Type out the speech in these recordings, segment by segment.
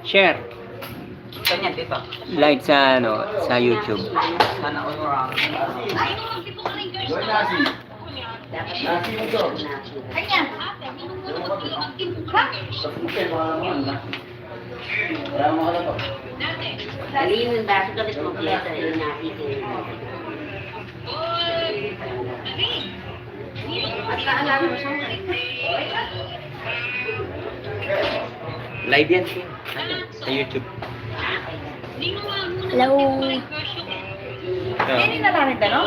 Share. Kanya dito. Like sa sa YouTube. Sana orang. Nasi mo to. Kaya mo ka na to. Dali yung baso kapit kompleto yung nasi ko. At kaalala mo siya. Live yan sa YouTube. Hello. So, na namin no?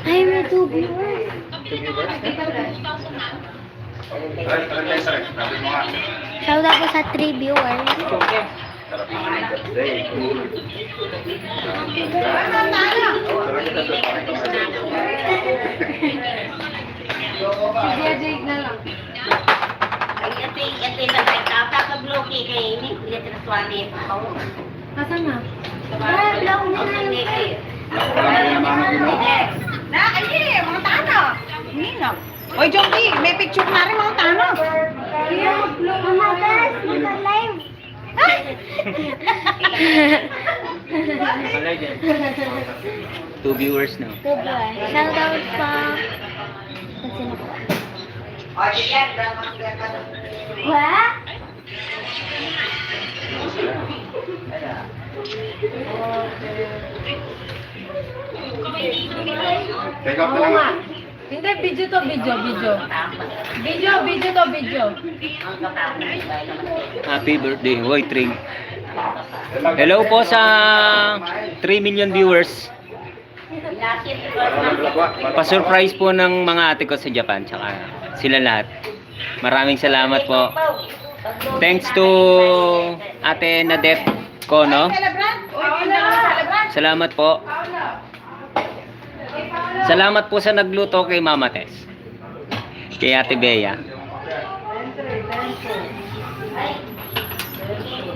Ay, may two viewers. Shout out po sa 3 viewers. Ito na tayo tapos-bloke kayo ini. Hindi na swali pa. Nasaan na? Ah, blow na yun. Na, ay, mga tano. Nino. Oy, Joby, may picture na rin mga tano. Kaya mag-blow ka na, guys. Mag-live. live yan. 2 viewers na. Two viewers. Shout out pa. Kung sino po. What? Take off na lang. Hindi, video to. Video. Happy birthday, Hoy Tring. Hello po sa 3 million viewers. Pa-surprise po ng mga ate ko sa Japan, tsaka sila lahat. Maraming salamat po. Thanks to Ate Nadet ko, no? Salamat po. Salamat po sa nagluto kay Mama Tess. Kay Ate Bea.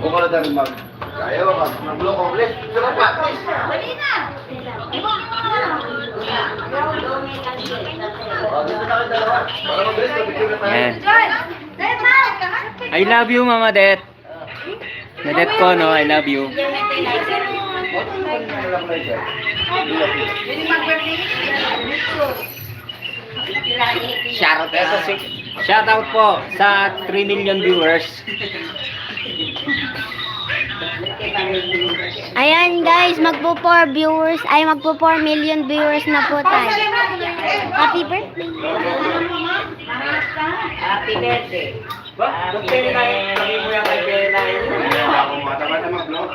Kung ka na dahil kaya ba mag-blow complete? Ito na pa. Dali na. Dito na kayo dalawa. Para mabilis na picture na tayo. Yan. I love you, Mama Det. Nadet ko, no? I love you. Shout out po sa 3 million viewers. Ayan guys, magpo-4 viewers. Ay, magpo-4 million viewers na po tayo. Happy birthday. Happy birthday. Ako mata-mata mag-blow.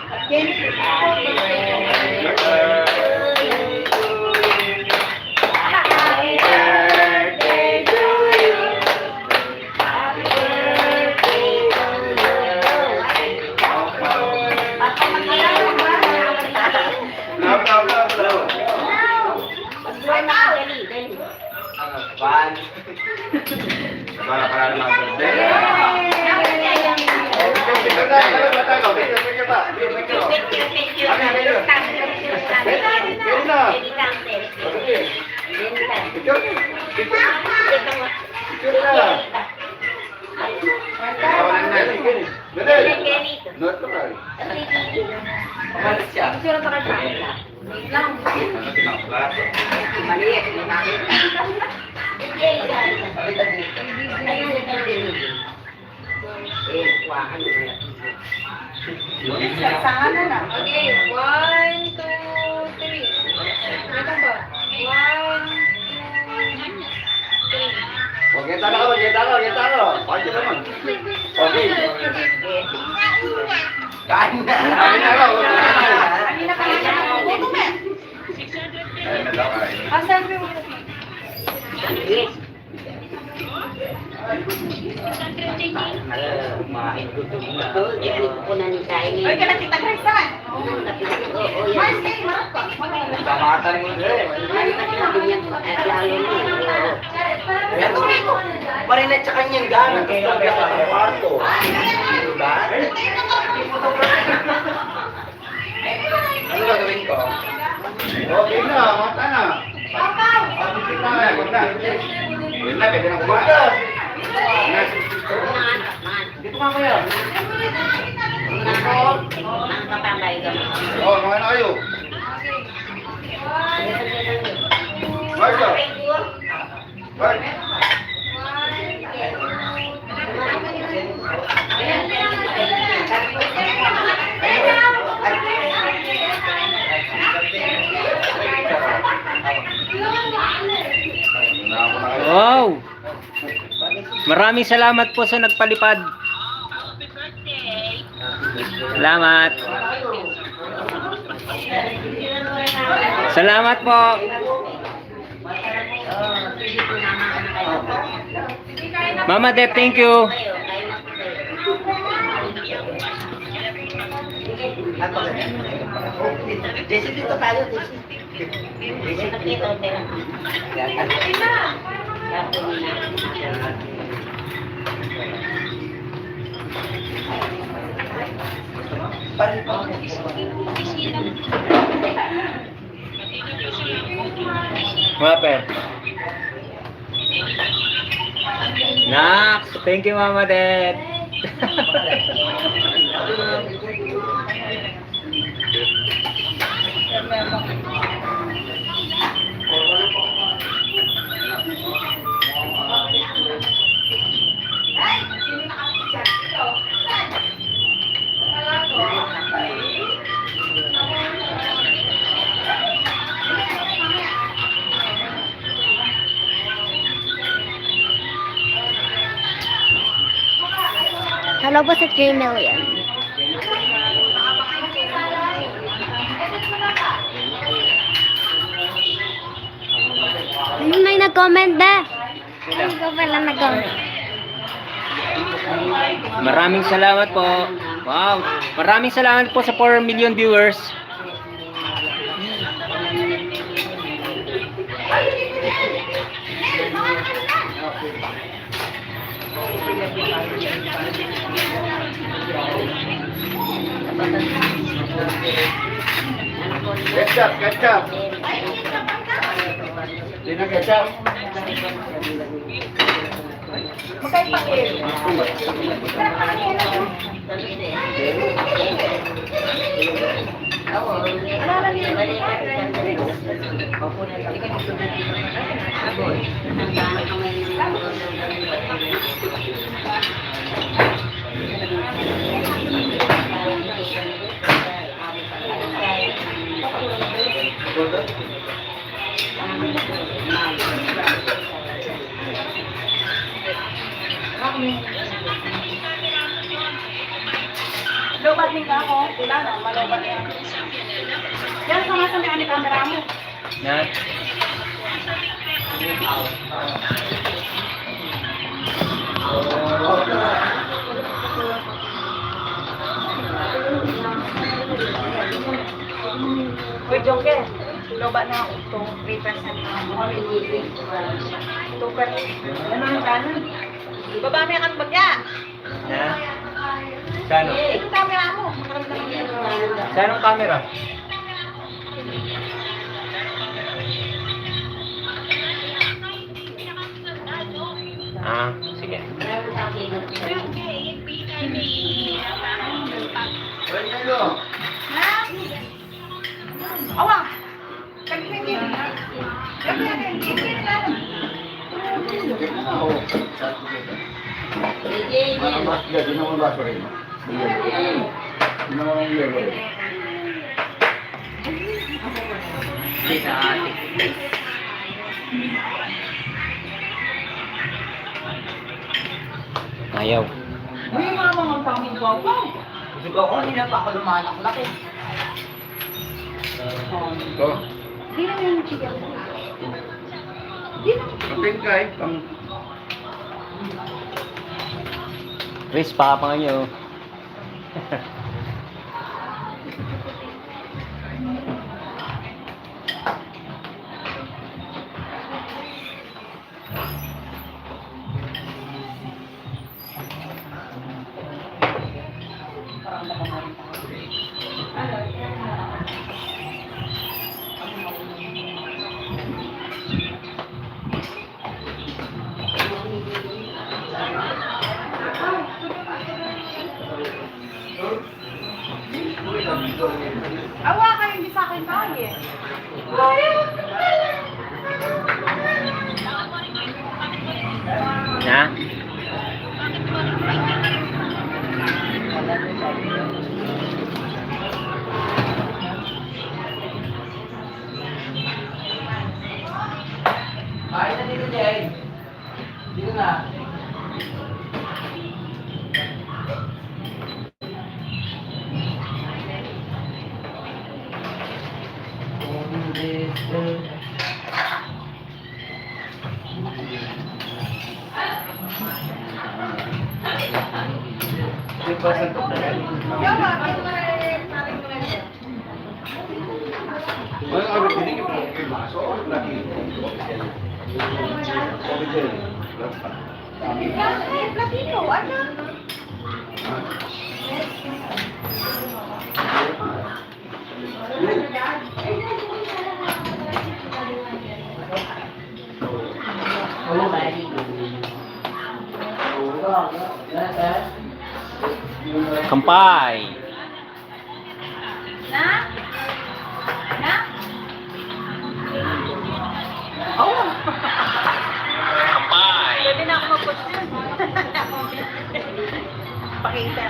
Para naman birthday. Sana na. Okay, 1, 2, 3. Ito ba? 1, 2, 3. Huwag yung talo. Pwede naman. Okay. Kain na. Kanina ka na nagugutom eh. Asan mo? Oy, ka na kita Grace naman. Mars, kayo, marap ka. Kamatan mo rin. Ito, marinet sa kanyang gano'n. Kaya ka parto. Diba? Ano gagawin ko? Okay na, mata na. Pag-isip na, mata. Yun na, pwede na kumain. Dito ka kuya. Ang kapambay ko. Oo, mga na kayo. Marco. Mark. Wow! Maraming salamat po sa nagpalipad. Salamat. Salamat po. Mama Dep, thank you. Desi dito tayo, Desi. Desi na dito, pero. Maper. Nak, thank you Mama Dep. Hello po sa 3 million. Ayun, may nag-comment ba? Ay, ikaw pala nag-comment. Maraming salamat po. Wow. Maraming salamat po sa 4 million viewers. Ketchup, ketchup. Hindi na ketchup. Lobat din ka ako. Wala na, malobat yan. Yan, sama sa may camera mo. Na. Uy, Jongke. Lobat na ako. 3% na ako. 2%. Yan ang kanan. Baba mo yung bagya. Na. Sano? Ito camera mo. Makaramdam mo yan. Saan ang camera? Ah, sige. Awa! Hindi naman baso rin. Hindi naman yelo. Sa ating. Ayaw. Uy, mama, ang tamang babaw. Gusto ko ako, Hindi na pa ako lumalak-laki. ito. Hindi na yung chicken. Kaping kay, pang... Chris, pakapang nyo. Na? Kain na dito, Jay. Dito na. Platito, ano? Kampay! Na? Na? Oh! Kampay! Pwede na ako mag-push yun. Pakita.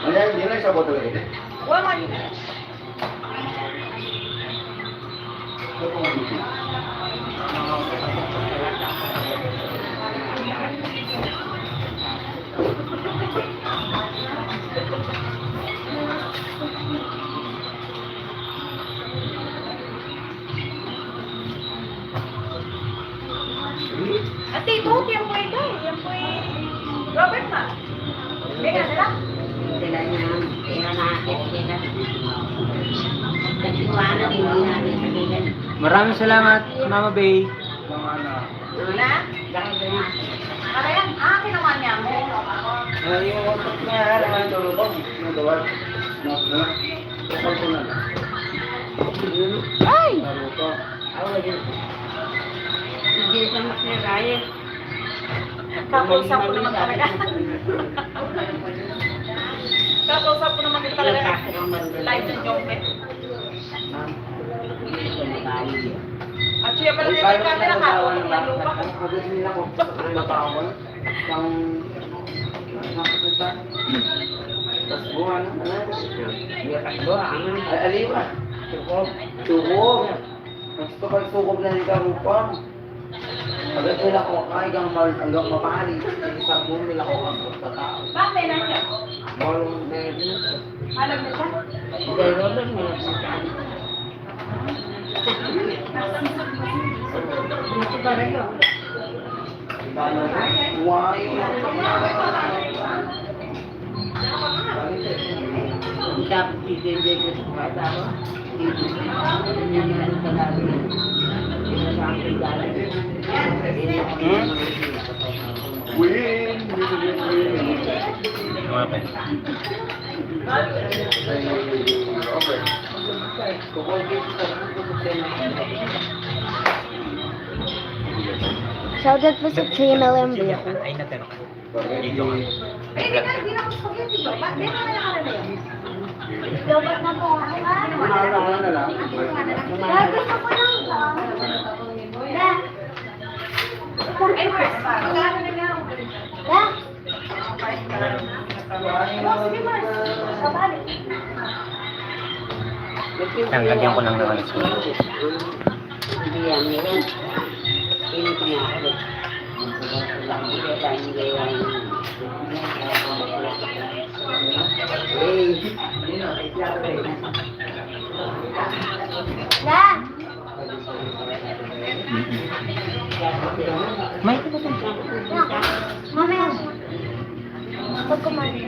Ano yan? Hindi na sa botol eh. Waman. Ate, ito, yan po ito. Yan po Robert ma. Teka, dala. Sila niya, pera natin, sila. Nagsiwala, hindi natin sabihin. Maraming salamat, Mama Bay. Na? Dahil na, Ano yan? Ah, kinuha niya. Yung wasak na yan, ang tulubog. Yung dawal. Kapag ko na. Ay! Laro ko. awa din. Hindi sa maknaraya. Kakausap ko naman talaga. Kakausap ko naman din talaga. Live ng Jompe. At siya pala din yung camera ka. Ang lupa ko. Pagod nila ko. Ang matawal. Ang... Tapos buwan na. Ay, aliwa. Sukob. Gusto ka sukob na ni Karupang. Agad nila ko hanggang mapahali. Isang buong nila ko ang pagkatao. Bakit na siya? Marunong na yun. Alam mo siya? Dahil Robert, may nagsikaan. Dito ba rin yun? Why? Hindi tapos pipinday ko sa kata ko. Dito. Hindi nila sa labi. Dito sa aking galing. Win! Shoutout po sa Trimel Ay, natanong. Ay, hindi na ako spaghetti ba? Bakit na nakalala na yun? Lobat na po. Kumakain na lang. Gusto ko lang ba? Ay, first. Magkano na lang? Sige, Mars. Sabalik. Lagyan ko lang naman ito. Hindi yan, meron. Ini ko nga ako. Hindi tayo gayahin. May Mamaya. Pag kumain.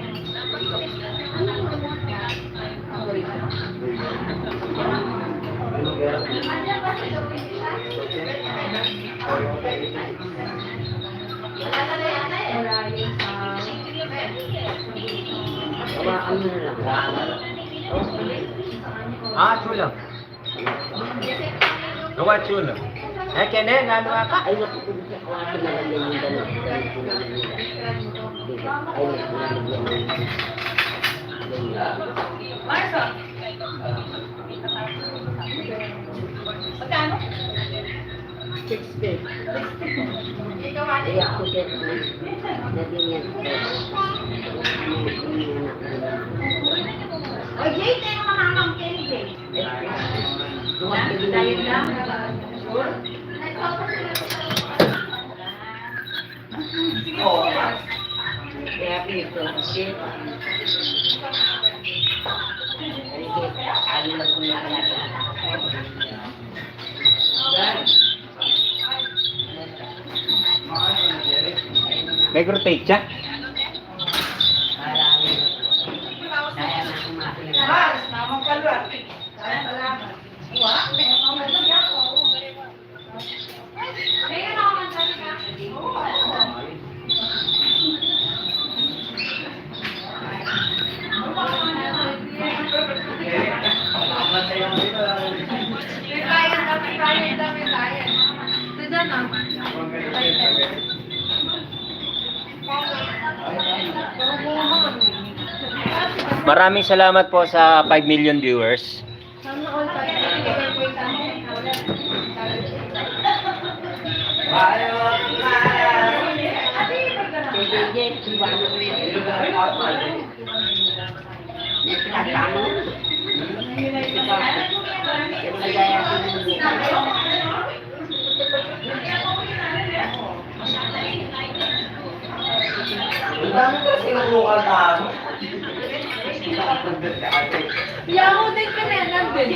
Hawakan mo na lang. chulo. Gawa chulo. Eh, kene, gano ka? Ay, naku, hawakan na lang yung dalawa. Ay, naku, Marso. Magkano? 60. Ikaw, ate. Kaya ako din nabinyan ko. O, Jay, tayo makakang Jay. Dahil lang. Sure? Kaya dito, shit. Ano lang kung Nag-rotate siya? Mas, mamang kalwa. Salamat. Wala, may mamang Maraming salamat po sa 5 million viewers. Ang dami kasi ng local na ano. Yahoo din ka na, nandun.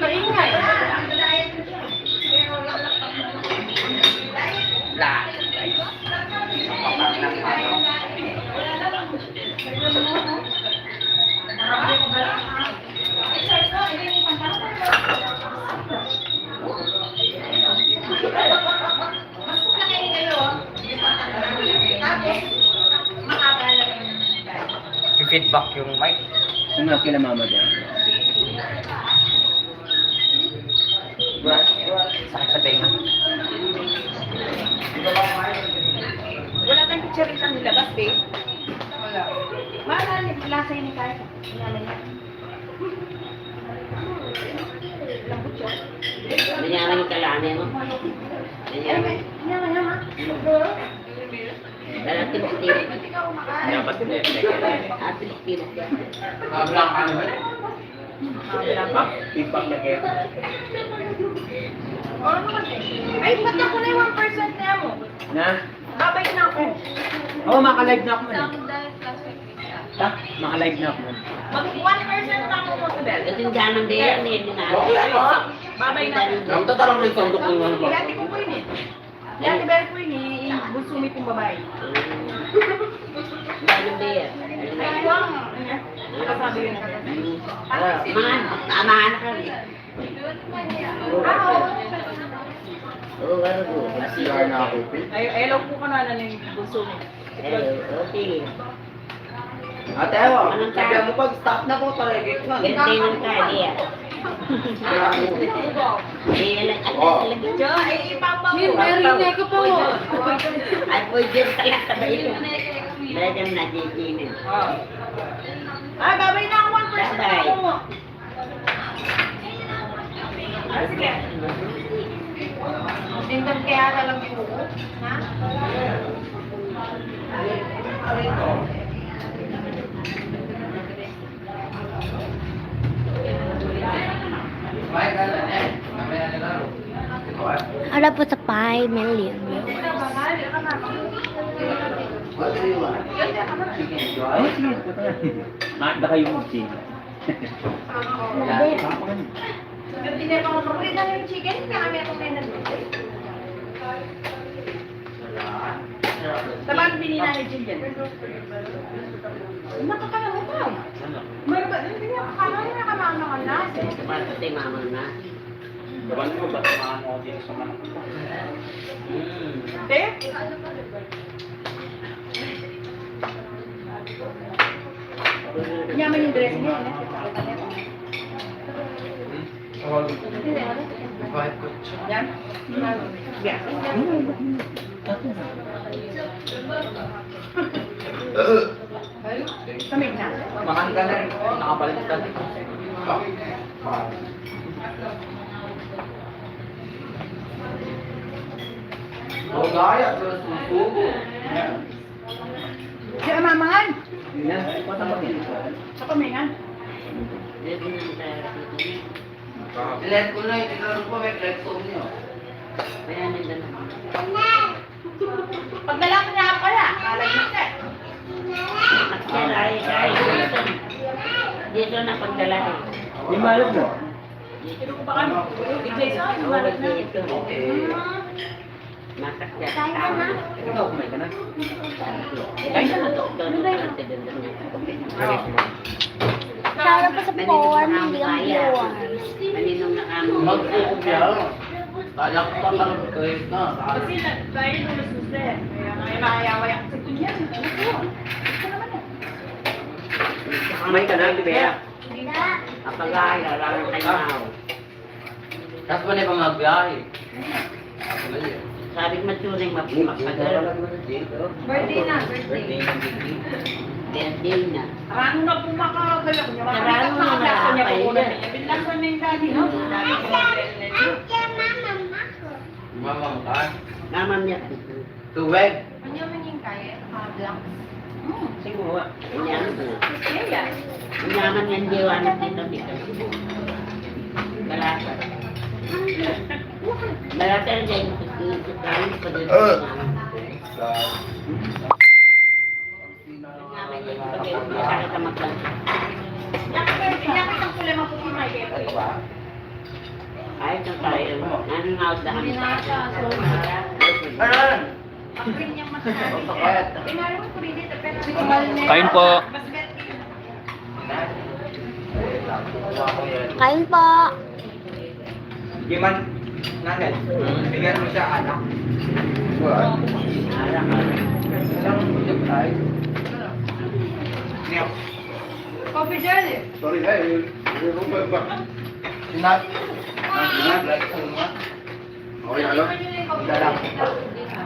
Kaingay. Feedback yung mic. Ano kila mama doon? Sakit sa tenga. Wala kang picture rin ang nilabas, babe? Wala. Wala, lasa yun ni Kaya. Inala niya. Lambot yun. Nanyaman yung kalane mo. Nanyaman. Yaman. Dalating steel. Dapat Ating steel. Mablang ka naman. feedback na kayo. Ay, ba't ako na yung 1% na mo? Na? Babay na ako. Oo, makalive na ako man. Ha? Makalive na ako man. Mag 1% na ako mo sa bell. Kasi yung ganang din yan, hindi na. Babay na ako. Ang tatarang rin sa ndok ng ano. Yati ko po yun eh. Yati Bell po yun eh. Yung busumi pong babae. Ganang din yan. Ayun. Nakasabi yun. Mga tamaan ka rin. Ah, Oo, ano po. Siya na ako. Ay, hello po ka na ng busumi. Hello, sige. Ate Ewa, sabi mo pag stop na po talaga. Gantinan ka, diya. Diya lang, lagi. Jo, ay ipapang Yun, narinig ko po. Ay, po dyan talaga sa bayo. Talagang nadidinin. Ah, babay na ako 1% na Babay. ako mo. Ah, sige. Tindan kaya na lang yung buko. Ha? Ara po sa 5 million. Ay, sige. Maanda kayo mag-chill. Hindi na ako makulit na yung chicken. Kaya kami ako may nag-buko. Sabang binina ni Jillian. Nakakalangan pa. Meron ba? Hindi niya nakakalangan naman na. Kapag tayo mamang na. Gawan mo ba? Samahan mo dito sa manok. Te? Yaman yung dress niya. Yan. Yeah. Kamig na. Makan ka na rin. Nakabalik ka din. Oh, gaya. Susubo. Di amamangan. Yan. Patapagin. Sa pamingan. Dito na tayo. Let ko na. Itinarong ko. May flex on niyo. Kaya nandun. Pag lalaki na pala, kalagyan ka. Ay, dito na pagdalahin. Di malap mo. Kino ko ba kami? Jason, malat na. Dito. Okay. Masakya. Kain ka na? Ikaw, kumain ka na. Ay, ano to? Shower pa sa form, hindi ang viewers. Maninong nakamo. Magsukob yan. Talak pa parang kayo na. Kasi tayo nung nasuste. Kaya makayaway ako sa kunyan. Ano po? Ito naman yan. Kamay ka na, Bea. Hindi. Apagaya, lang tayo. Tapos pa na yung mga biyahe. Sabi ko maturing mapagpagal. Birthday na, birthday. Birthday na. Ano na po makagalak niyo? Sarado na Makagalak niya nakakain po. na. Binlasan na yung daddy, no? Daddy ko Mamang ka. Naman niya. Tuweg. Ano man yung kaya? Blank. Siguro. Ganyan. Yeah. Naman yan diwanag dito dito. Galata. Galata rin dyan. Kami pa dito. Naman yan. Pag nakakita maglang. Inyakit ang pula maputi na yung Ay, ito tayo. Anong naudahan? Aran! Pag-green niyang masasabi. Sakit. Pinari mo po rin dito, pero Kain po. mas bet. Kain po. Giman. Nanel. Bigyan mo siya anak. Wala. Alam mo yung tayo. Niyo. Coffee jelly. Sorry, eh. Sinat. Sinat. Like ko nga. Okay, alam. Dala ko.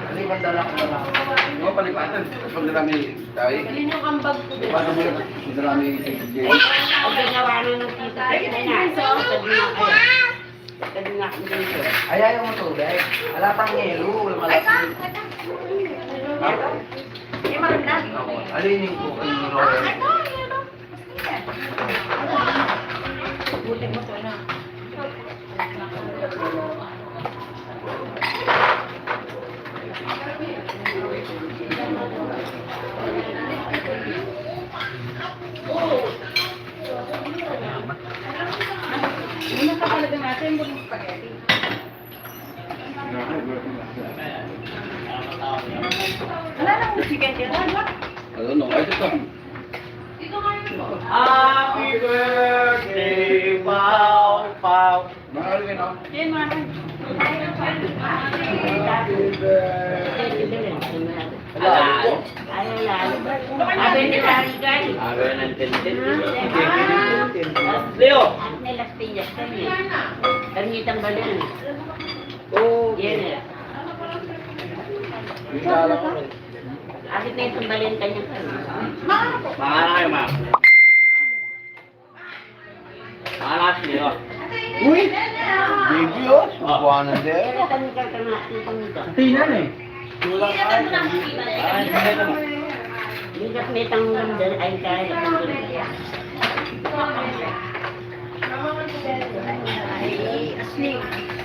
Ano yung dala ko na lang? Ano palipatan? Pag marami tayo. Galing yung kambag ko. Paano mo yun? Marami tayo. Pag ginawa na ng tita, kaya na. Pagod na ako dito. Ay, ayaw mo tubig. Alatang yelo. Wala malaki. Eh, maganda. Alinin ko yung roller. Buti mo to na. Una ka talaga natin yung spaghetti. Wala nang chicken dyan. Ano? I don't know. I just don't. Dito nga yun. Happy birthday, Pao, Pao. Mahal ka na. Yan mga kan. Happy birthday. Alalo. Sabi ni Larry Guy. Araw ng tintin. Leo. Ang nilas tiyak kami. Karnitang balin. Oh, Yan eh. Akit na itong balin kanya kami. Mahal ma. Malas niyo. Uy! Baby oh! Buwanan din. Kaya kami kakanasin itong ito. Tinan eh. Bigat may tanggang dyan ay kaya itong ganda.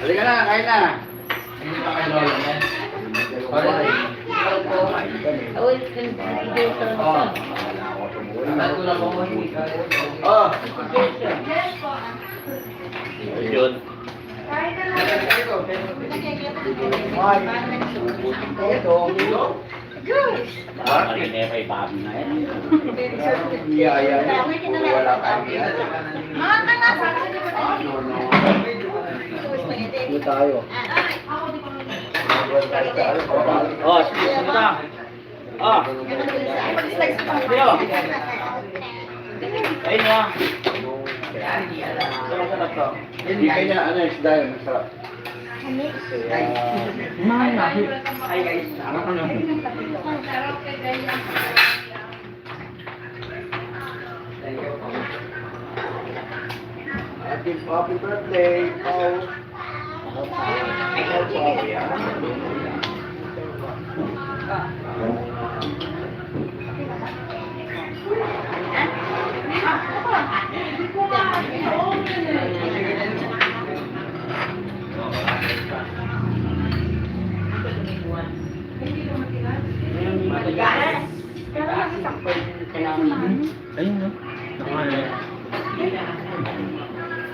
Halika na, kain na. Hindi pa kayo lola yan. Awal kan dito. Oh. Saan ko na po mo hindi kayo? Oh. Yun. Wala kami. Mga kanga sa Ano tayo? Oh, sige na. Oh, Leo. Ayun na. Hindi kaya ano yung isda yun, masarap. Happy birthday, Paul. Ayun no.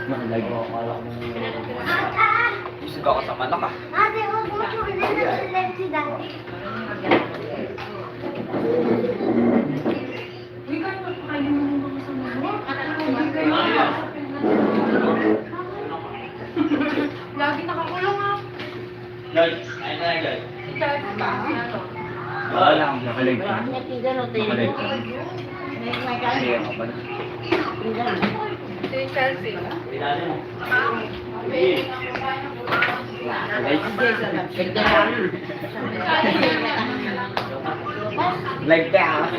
Naka-live ako. Busog ako sa manok ah. Ate, huwag mo po live si Daddy. Lagi nakakulong ah. Guys, ayun na guys. Kahit pa, ano. Wala lang. Naka-live ka. Naka-live ka. Ayun ako pala. Si Chelsea. Like that.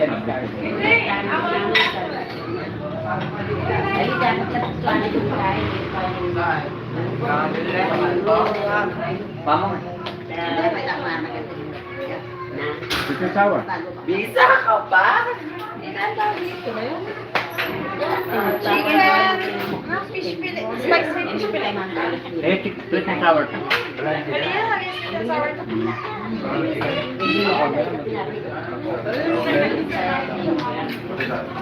Pamong. Ito sawa. Bisa ka pa? Chicken. Fish fillet. Spicy fish fillet. Eh, split and sour ka. Kaya, halis na sour to.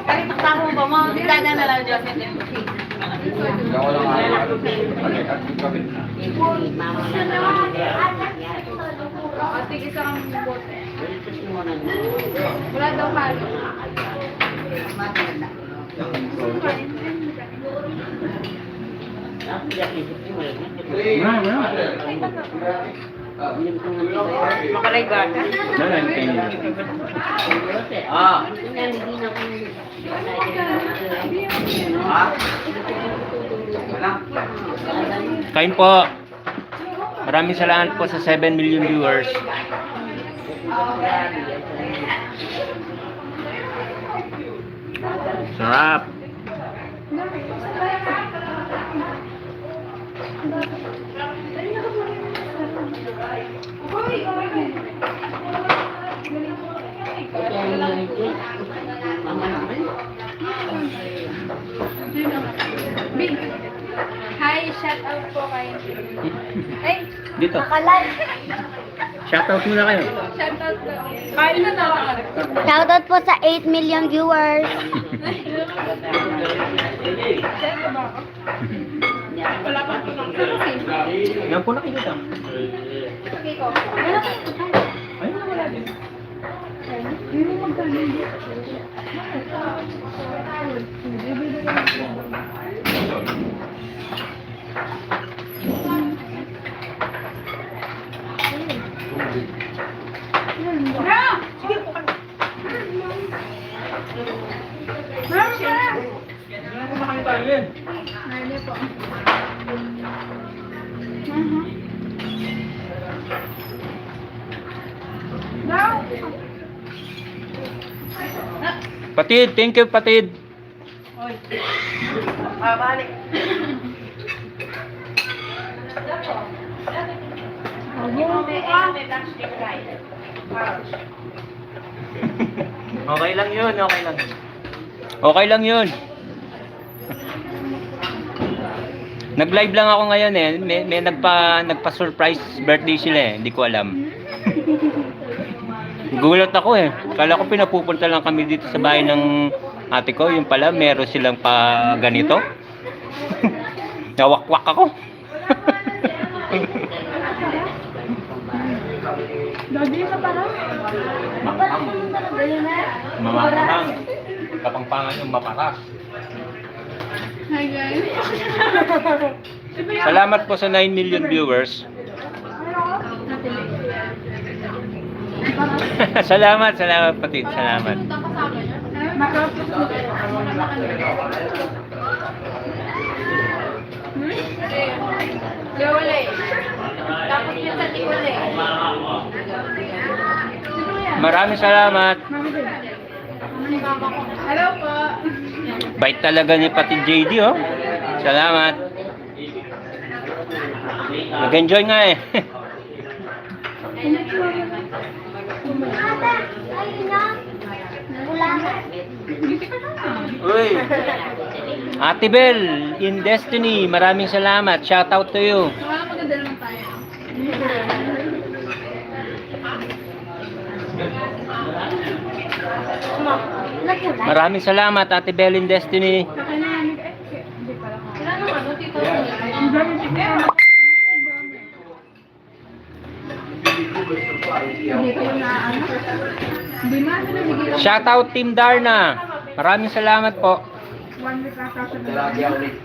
Kahit takbo ba mo, dagdagan na lang dyan. Ako lang O, sige sa kami bote. Wala daw halo. Makalagay ka. Ah. Wala. Kain po. Maraming salamat po sa 7 million viewers. Sarap. Big. Hi, shout out po kay... Ay, Dito. Nakalive. Shoutout muna kayo. shout out po. Kain na na. Shoutout po sa 8 million viewers. Shout out ba ako? Wala pa po ng kasi. Yan po na kayo dito. Okay ko. Ayun na wala din. Nani po. Patid, thank you Patid. Balik. Okay lang yun, okay lang. Okay lang yun. Nag-live lang ako ngayon eh. May nagpa-surprise birthday sila eh. Hindi ko alam. Gulat ako eh. Kala ko pinapupunta lang kami dito sa bahay ng ate ko. Yung pala, meron silang pa ganito. Nawakwak ako. Dodi sa parang. Mamarang. Kapangpangan yung maparas. Hi guys. Salamat po sa 9 million viewers. salamat Patid. Salamat. Punta kasama niya. Kaya wala eh. Tapos minsan di wala eh. Maraming salamat. Hello po. Bait talaga ni pati JD, oh. Salamat. Nag-enjoy nga eh. Uy. Ate Bel, in Destiny, maraming salamat. Shout out to you. Wala maganda naman tayo. Maraming salamat, Ate Bel in Destiny. Hindi pala ka. Wala naman, no, tito. Hindi ko na ano. Hindi man, nabigay lang. Shout out Team Darna. Maraming salamat po. 1 week lang kasi. Lagi ako ulit.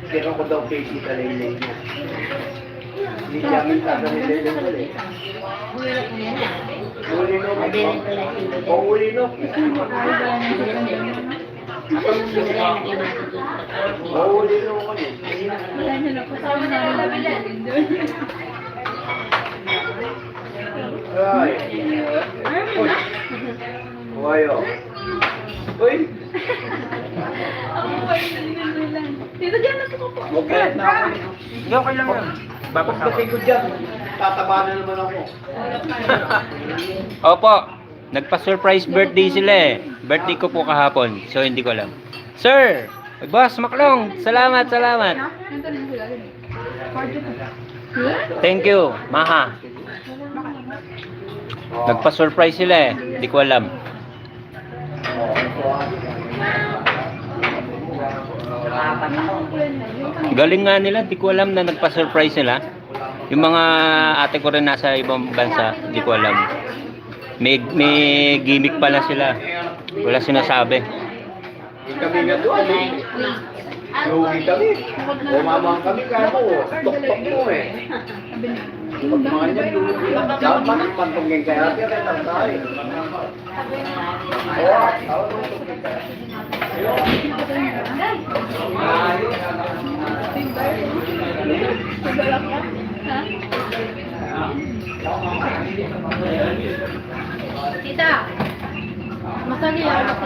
Kaya ko daw kay Tita Laylay mo. Hindi namin sasabihin din ko eh. Uli no. O uli no. O uli no ko eh. Wala na lang. Kasama na lang namin doon. Ay. Uy. Uwayo. Uy. Ako pa yung lang. Tito, dyan na po po. Okay na ako. Hindi, okay lang yun. Pagdating ko dyan, tataba na naman ako. Opo, nagpa-surprise birthday sila eh. Birthday ko po kahapon, so hindi ko alam. Sir, Boss Maklong, salamat, salamat. Nandun na sila. Thank you, Maha. Nagpa-surprise sila eh, hindi ko alam. Galing nga nila, hindi ko alam na nagpa-surprise sila. Yung mga ate ko rin nasa ibang bansa, hindi ko alam. May gimmick pala sila. Wala sinasabi. Kami nga doon. Lugi kami. Umamang kami kaya mo. Tok-tok mo eh. Pag mga niya lugi. Dapat pantungin kaya kaya kaya tayo. Tita, masali ako.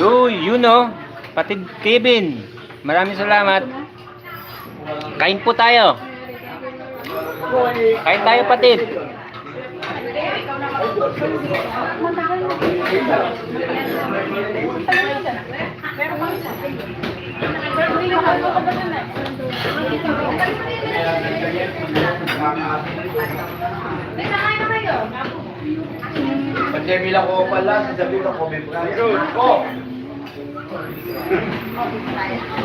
Uy, you know, Patid Kevin, maraming salamat. Kain po tayo. Kain tayo, Patid. Pandemi lang ko pala, sasabihin ko may brand. Oh!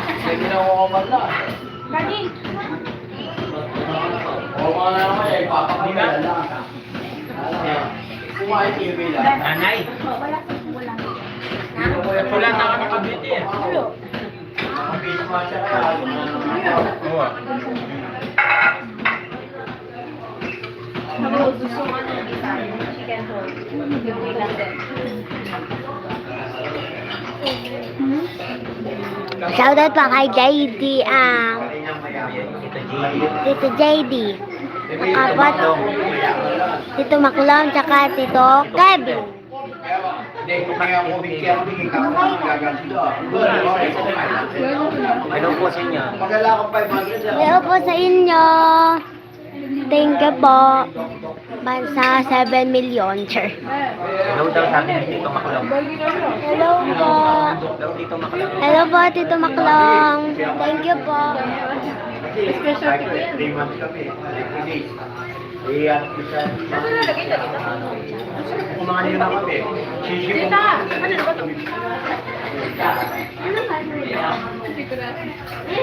Pandemi lang ko pala. Oo mga naman eh, papakita lang. Kumain TV lang. Nanay. Wala na ako nakabit eh. Nakabit mo siya kaya. Oo. Gusto mo ano, chicken roll. Yung ulam din. Shoutout pa kay JD, Tito JD. Kapat, Tito Maklong, tsaka Tito Kevin. Hindi ko kaya ako bigyan gaganti doon. Ano po sa inyo? Magala ko 500 Hello po sa inyo. Thank you po. Bansa 7 million, sir. Hello daw sabi ni Tito Maklong. Hello po. Hello Tito Maklong. Hello po, Tito Maklong. Thank you po. 3 months kami. 3 days. Iyan, isa. Kumain nyo na kami. Sisipong.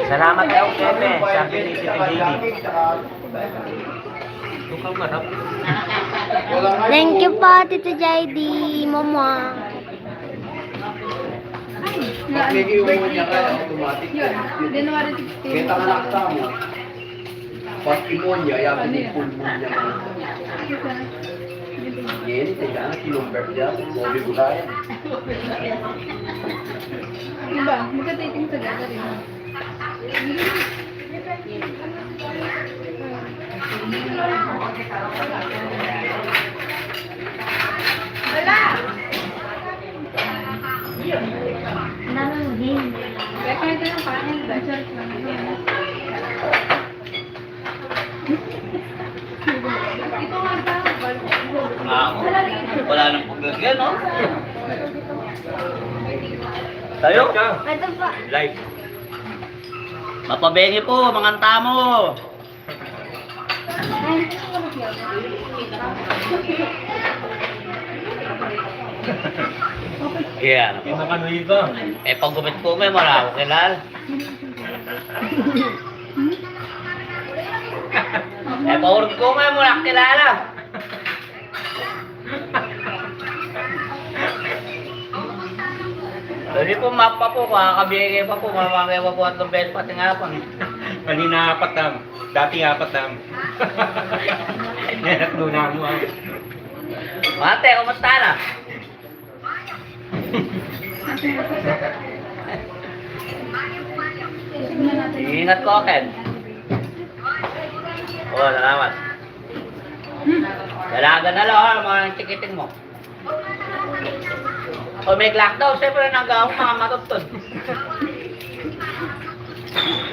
Salamat daw, Kepe. Sabi ni Tito JD. Tukang marap. Thank you po, Tito JD. Mama. Nagiiwan niya kaya automatic. January 16. Kita ka nakta mo. Pag imonya, yakin yung pulmon niya. Jenny, kailangan kinumber niya. Sabi ko kaya. Diba? Magka-dating sa gata rin. Kaya kahit yung kanin, bachelor lang. Ito nga ba? Wala nang paglagyan, no? Tayo? Ito pa. Live. Mapabengi po, mga tamo. Yeah. Yung nakanuhi ko. Eh, pag gumit po may wala ako kilala. Eh, pag ko may wala ako kilala. Dali po mapa po, kakabigay pa po, mamamaya pa po at ng beses pati nga po. Kanina 4 tam. Dati 4 tam. Nanatlo na mo. Mate, kumusta na? Ingat ko, Ken. Oo, salamat. Dalaga na lang, mga tikitin mo. O may lockdown, siyempre nag-aawang mga matutod.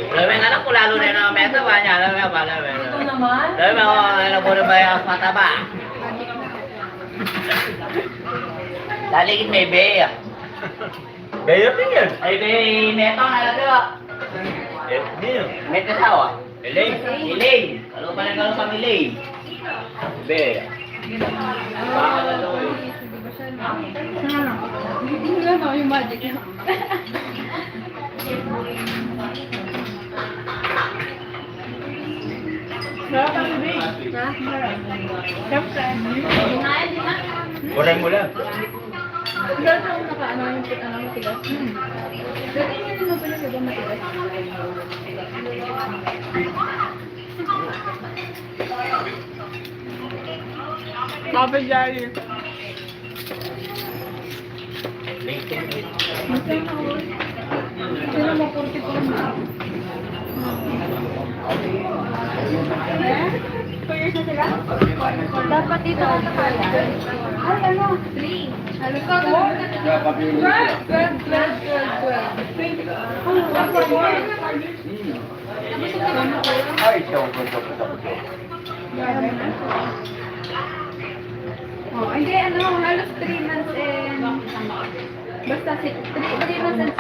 Alam mo yung anak ko, lalo na yung mga meta ba niya? Alam mo yung alam mo. Ito naman? Alam mo yung alam mo ba yung mataba? Laligin may beya. Beyo din yan. Ay, may neto na lang. Eh, niyo. May kasawa. Elaine. Elaine. Ano pa nagkaroon kami Elaine? Beya. Wala na yung magic. Sarap ang bibig. Siyempre. Kuray mo lang. Sarap ang naka-ano yung matigas. Dati hindi mo pala diba matigas? Kapag jari. Sino mo 44 na? 2 years na sila? Dapat dito ka na pala. Ay, ano? 3. Ano ka? 12. 12. Ay, siya ang gusto ko sa puso. Oh, hindi, ano, halos 3 months and... Basta 3 months and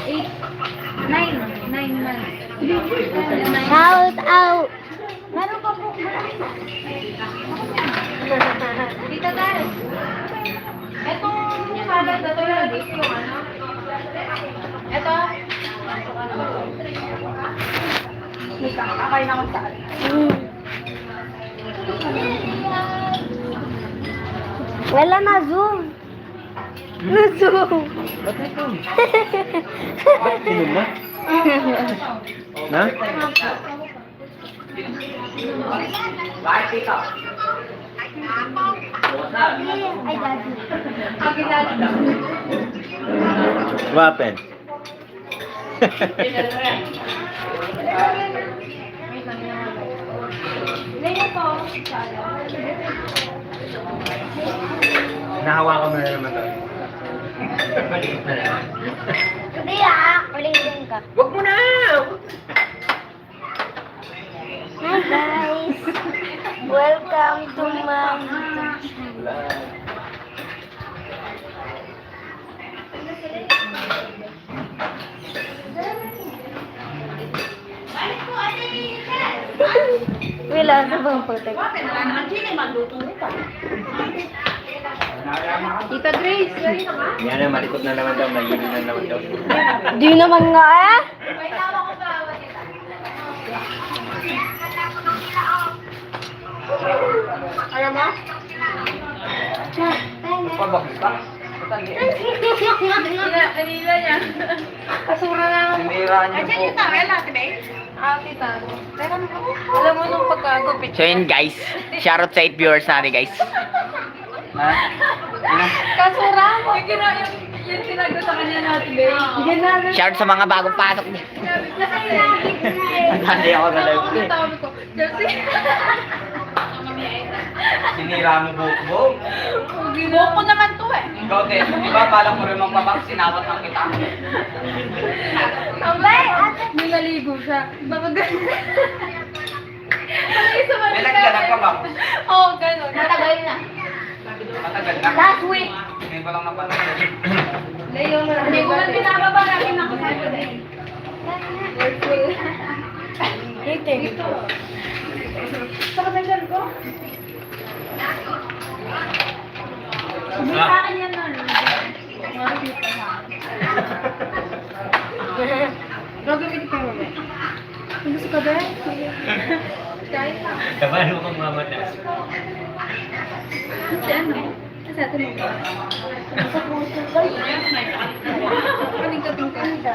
8, 9 months. Shout out. Meron pa po. Dito tayo. Etong salad na to lang dito yung ano. Eto. Akay na akong salad. Wala na zoom. Na zoom. Tingin na? Na? Bakit ikaw? Ay, daddy. What happened? Nahawakan mo na naman to. Maliit na lang. Hindi ulitin ka. Wag mo na! Hi guys. Welcome to my YouTube channel. Wala sa bang putik. Tita Grace, ready na ba? Yan na, malikot na naman daw. Nagiging na naman daw. Di naman nga eh. Alam mo? Pabakit ka? Kanila niya. Kasura na. Sinira niya po. Tawel natin eh. Tita. Alam mo nung pagkagupit. So yun guys, shoutout sa 8 viewers natin guys. Kasura mo. Yung tinago sa kanya natin, babe. Shoutout sa mga bagong pasok niya. Hindi ako na live ko. Tawag ko. Kasi, Sinira mo buhok. buhok ko naman to eh. Ikaw din, di ba balak mo rin magpabak, sinawat ng kita. Tambay! May naligo siya. Baka gano'n. May nagdalag ka ba? Oo, gano'n. Matagal na. Matagal na. Last week. Ngayon ko lang napanood. Leo, hindi ko man binababa natin ako sa Dito. Sa katangal ko? Hindi sa akin yan nun. Makikita sa akin. Gagawin ko mo. Gusto ka ba? Kahit na. Tabahan mo kang mamatas. Si ano? Sa atin mo ba? Sa puso ko. Kaling ka.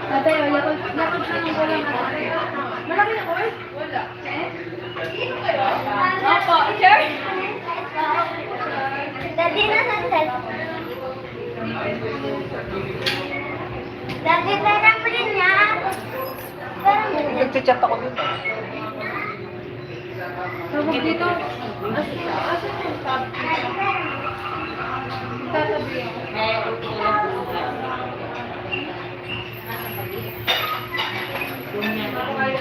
Tatay, yakot na ng walang malaki na ko eh? Wala. Opo, sure? Dati na sa cell. Dati na lang po rin niya. Nag-chat ako dito. Tawag dito. Asan yung sabi? Tatabi ako.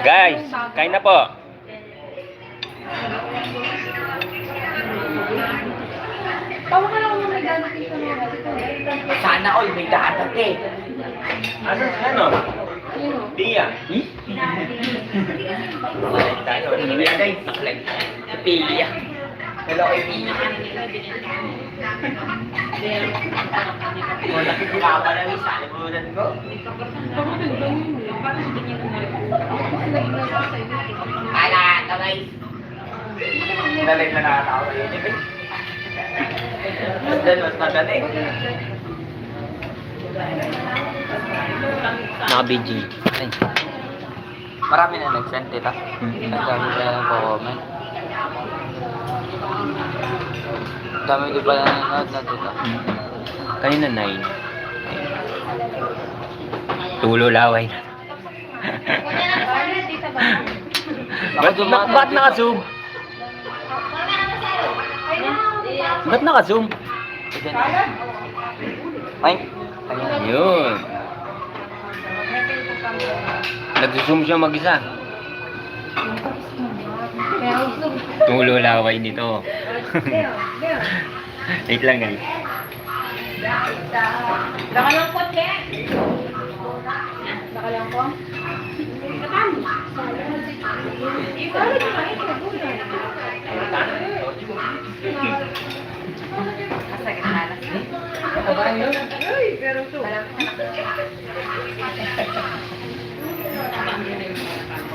Guys, kain na po. Tawag ka lang kung may gano'n dito mo. Sana all may dadating. Ano? Tia. Tayo. Guys, si Pia. Hello kay Pia. Wala kitama na yung salimunan ko. Kala ka guys. Nalig na nakatawa yun. Mas magaling. Naka-BG. Ay. Marami na nag-send dito. Nagdami sila ng comment. Dami din pala nanonood na dito. Kanina 9. Tulo laway na. Ba't naka-zoom? Ba't naka-zoom? Ay, ayan. Yun. Nag-zoom siya mag-isa. Tulo laway nito. Wait lang guys. Nakalangkot eh. Nakalangkot?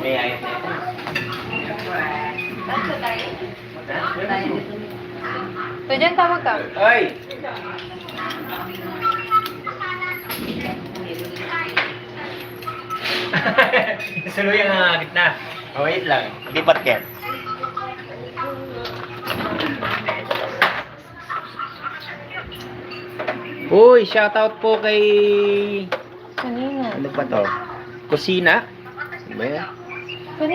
May ayos na ito. So, dyan tawag ka. Ay! Suluyan ang gitna. Oh, wait lang. Lipat ka. Uy, shoutout po kay... Kanina. Ano ba to? Kusina? Ano ba yan?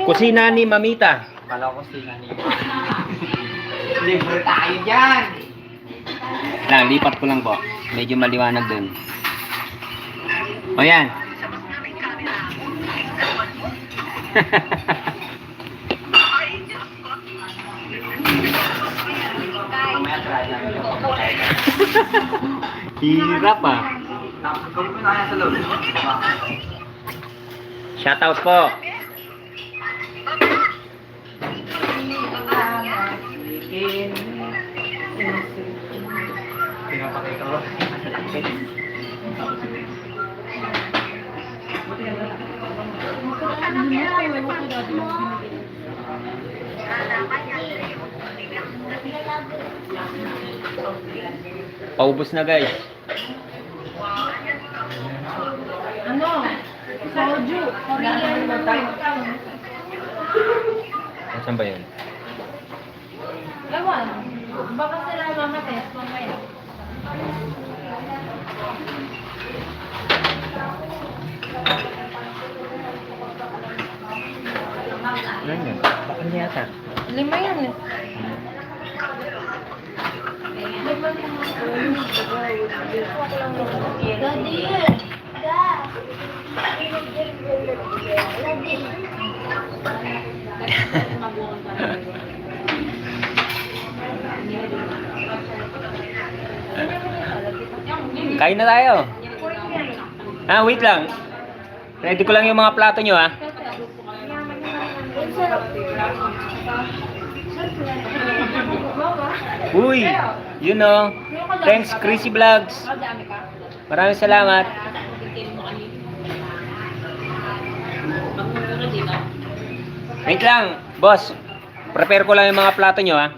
Kusina ni Mamita. Kala ko sila niyo. Libre tayo dyan! Lang, lipat ko lang po. Medyo maliwanag dun. O yan. Mamaya try namin yung Hirap ah. Gawin ko na kaya sa loob. Shoutout po. Pinapakita ko. Paubos na guys. Ano? Soju. Korean naman. Saan ba yun? Ewan. Baka sila mamates mamaya. Ano yun? Bakit niya yata? 5 yan eh. Daddy. Kain na tayo. Ah, wait lang. Ready ko lang yung mga plato nyo, ha? Uy, you know. Thanks, Chrissy Vlogs. Maraming salamat. Wait lang, boss. Prepare ko lang yung mga plato nyo, ha?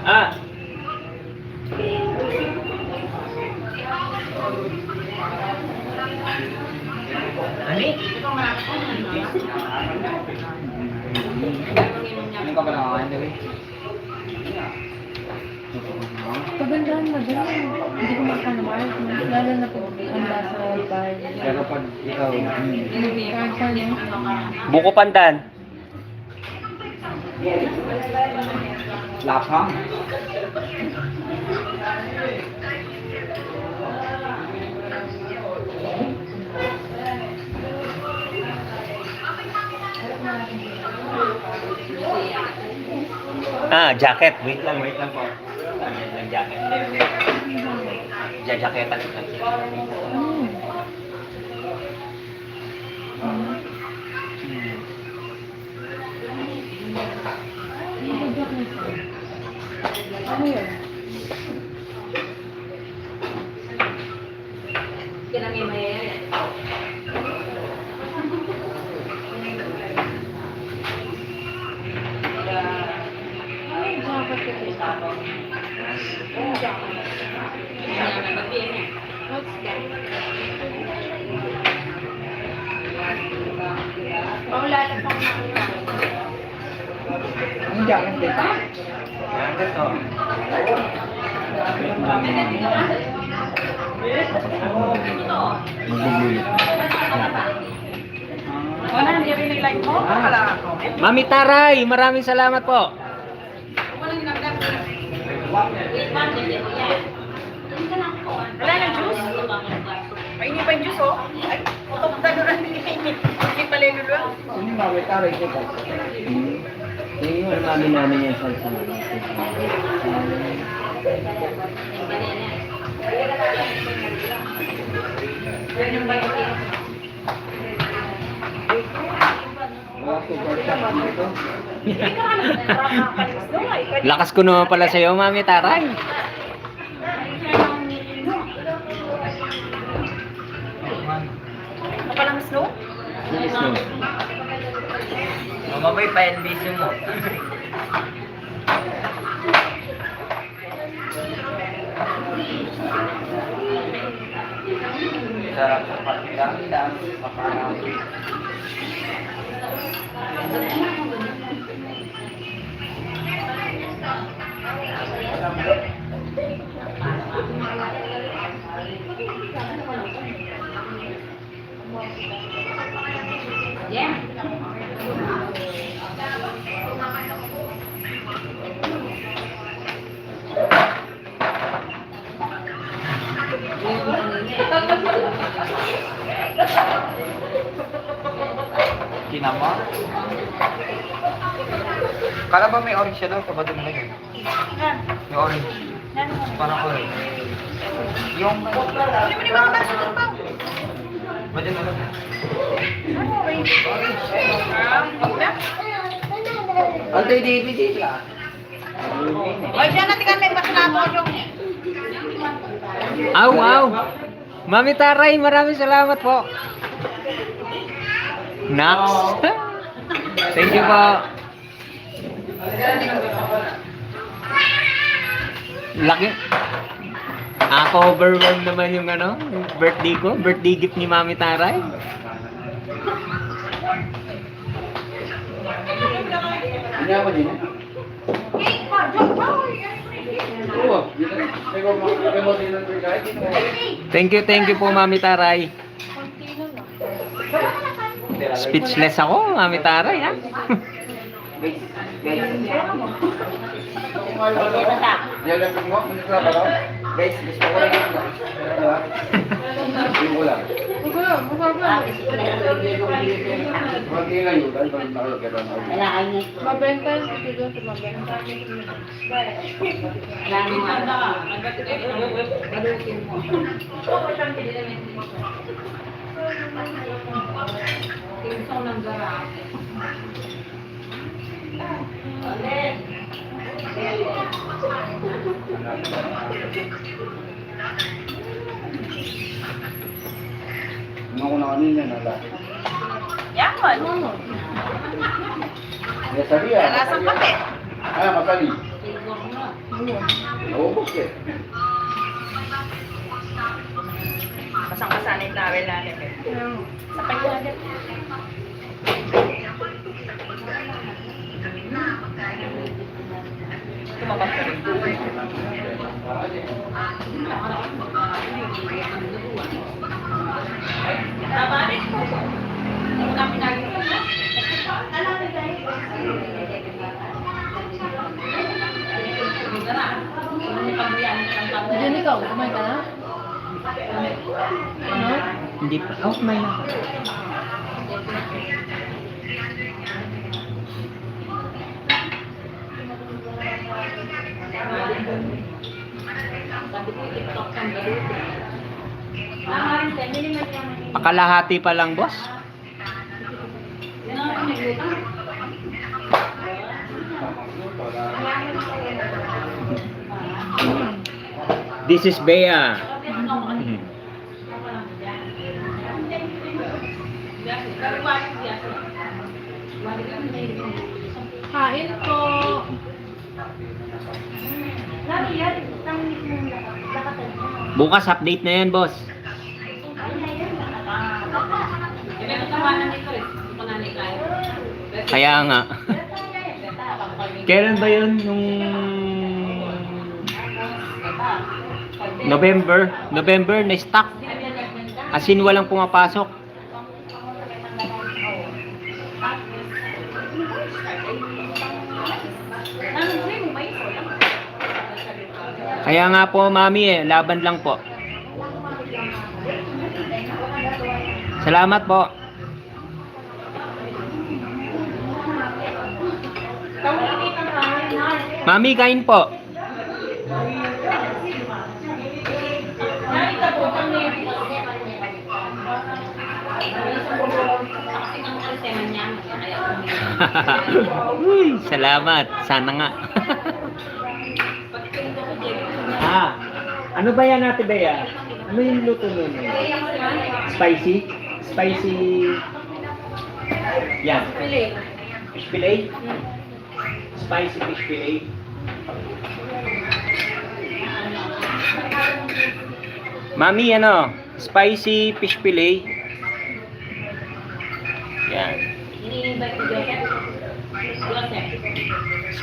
Ah. Ano ka ba nakakain din? Pagandahan na ganyan. Hindi ko makanamahal. Lalo na po ang lasa bahay. Pero pag ikaw, Kahit yan. Buko pandan. lapang. Ah, jacket. Wait lang po. Ang jacket. Jacket. Ano yun? Ano yung jacket ito? Ano jacket? What's that? Paulala pang nakita. Ang jacket dito. Jacket to. Wala, hindi rin like mo. Wala ako. Mami Taray, maraming salamat po. Wala na juice. Mainit pa yung juice, oh. Ay, utong taluran din mainit. Hindi pala yung luluwa. Hindi mawitaray ko ba? Yung mami namin yan sa Lakas ko naman pala sa'yo, Mami Taray. Napalang snow? Yes, no. Mamabay pa yung bisyo mo. Sarap sa pakiramdam, maparami. Kinama? Kala ba may orange siya daw? Kabado na lang yun. May orange. Parang ko rin. Yung... Hindi mo ni mga baso doon pa. Pwede na lang. Ante, DVD ka. Oy, diyan natin kami baso yung... Aw, aw. Mami Taray, maraming salamat po. Nax. Thank you po. Laki. Ako overwhelmed naman yung ano, yung birthday ko, birthday gift ni Mami Taray. Hindi ako din. Oo, may mo din ng kahit Thank you po Mami Taray. Speechless ako, Mami Taray, ha? Diyan mo, hindi ka ba daw? Guys, gusto ko lang yun. Hindi ko lang. Hindi nga yun, dahil ba nakakita na ako? Kailangan niya. Mabenta ito doon sa mabenta. Kailangan mo. Ano ko na kanina, nala. Yaman. Hindi sabi ah. Nalasang pati. Ah, matali. Naubos eh. Basang-basa na yung towel natin. Sa pagkagat. Tumabang ka rin. Tabalik mo. Ang kami naging. Diyan ikaw, kumain ka na? Ano? Hindi pa. Oh, may na. Pakalahati pa lang, boss. This is Bea. Kain po. Bukas update na yan, boss. Kaya nga. Kailan ba yun? Nung November na stock. As in walang pumapasok. Kaya nga po, mami laban lang po. Salamat po. Mami, kain po. Uy, salamat. Sana nga. Ano ba yan natin, Bea? Ano yung luto nun? Spicy? Spicy... Yan. Pili. Fish fillet? Spicy fish fillet. Mami, ano? Spicy fish fillet. Yan.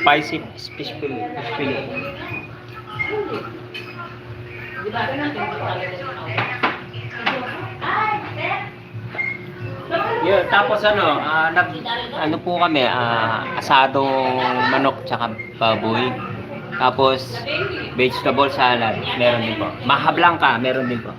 Spicy fish fillet. Fish fillet. Yun, tapos ano, ano po kami, asadong manok tsaka baboy. Tapos vegetable salad, meron din po. Maha blanca, meron din po.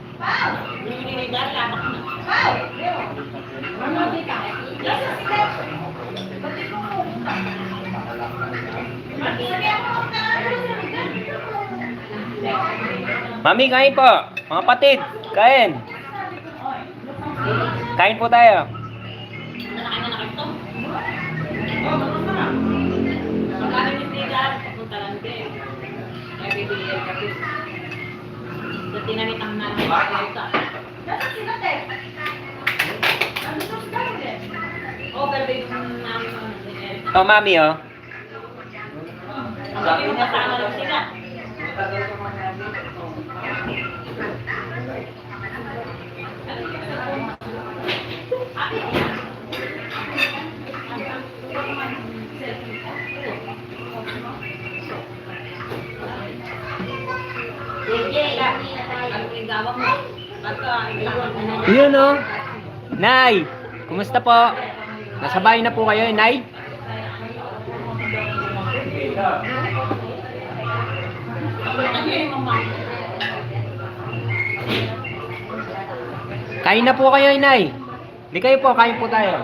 Mami, kain po. Mga patid, kain. Kain po tayo. Magkano yung bigas? Papunta lang din. May bibili yung kape. Sa tinamit ang namin sa kwarta. Nasaan sila, te? Nandito si Karen, eh. Oh, pero yung namin ang Eric. Oh, mami, oh. Ang gabi na sana lang sila. Ang igawak mo. Pagka iwan ka na. Yun, oh. Nay, kumusta po? Nasa bahay na po kayo, Nay? Kain na po kayo, Nay. Hindi kayo po, kain po tayo.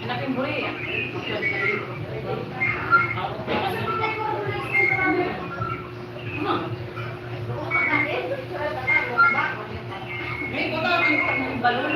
Hanapin mo rin. May puto ang balon.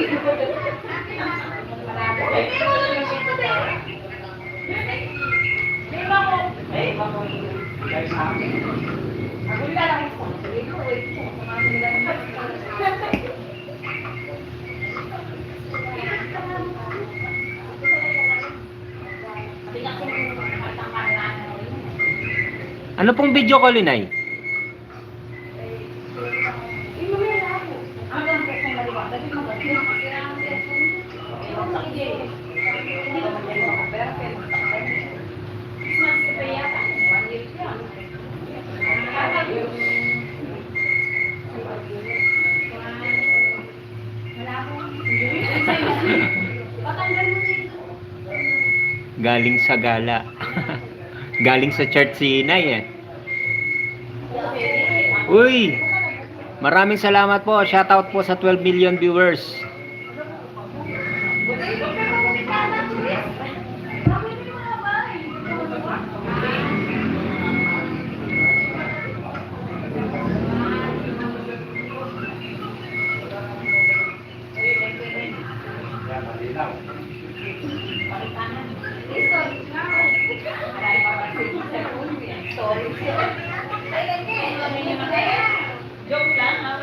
Ano pong video call, Nay? Galing sa gala. Galing sa church si Nay, eh. Uy! Maraming salamat po. Shoutout po sa 12 million viewers. Joke lang, ha?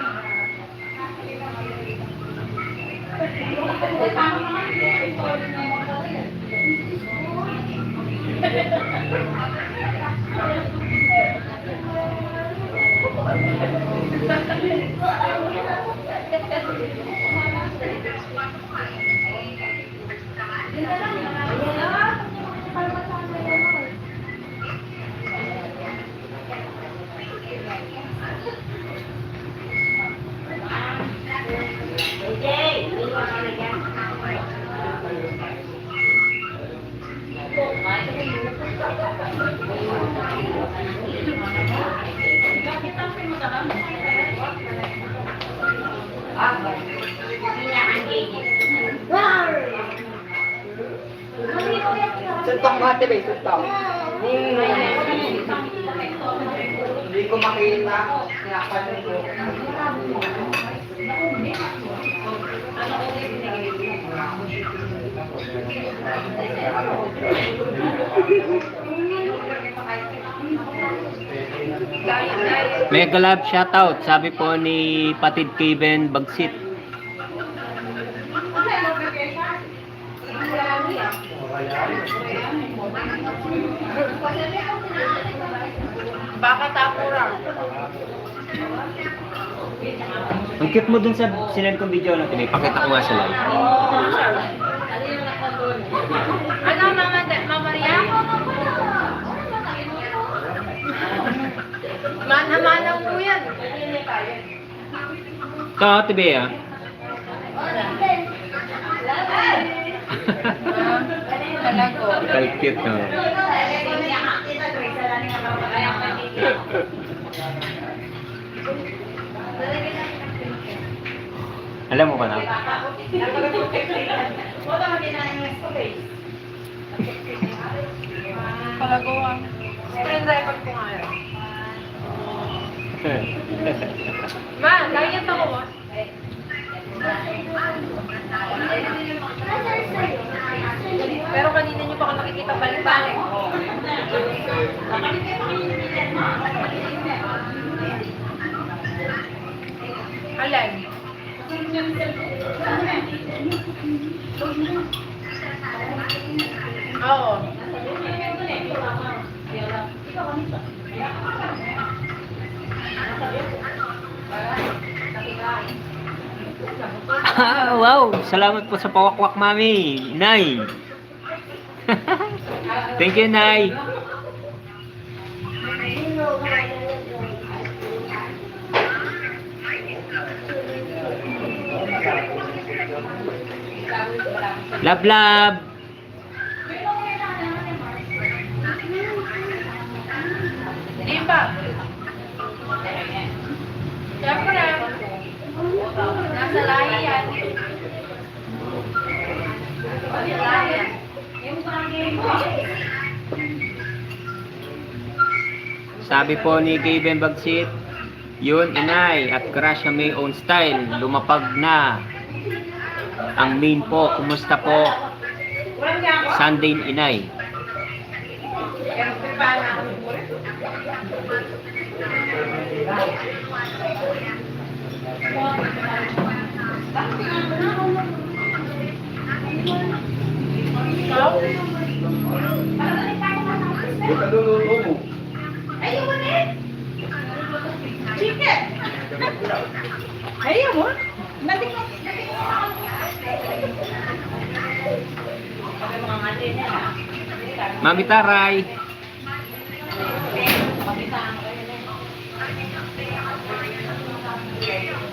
Suntong ka, tiba, suntong. Hindi ko makita. Kinapanin ko. Mega love shoutout. Sabi po ni Patid Kevin Bagsit. Baka tapura. Ang cute mo dun sa sinend kong video natin. Ipakita ko nga sa live. Ano, Mama Maria? Manang po yan. Ito, tibe, ah. Ang cute, no? Alam mo ba na? Palagawang. Screensaver ko nga yun. Ma, diet ako ma. Pero kanina niyo pa ako nakikita balik-balik. Alin? Oo. Ah, wow! Salamat po sa pawakwak, mami. Nay. Thank you, Nay. Love, love. Hindi ba? Siyempre. Nasa lahi yan. Nasa lahi yan. Sabi po ni Kevin Bagsit, yun, inay, at crush na may own style. Lumapag na. Ang main po, kumusta po? Sunday, inay. Yung kaluluto mo. Ayaw mo na eh. Chicken. Ayaw mo? Natik mo. Mami Taray.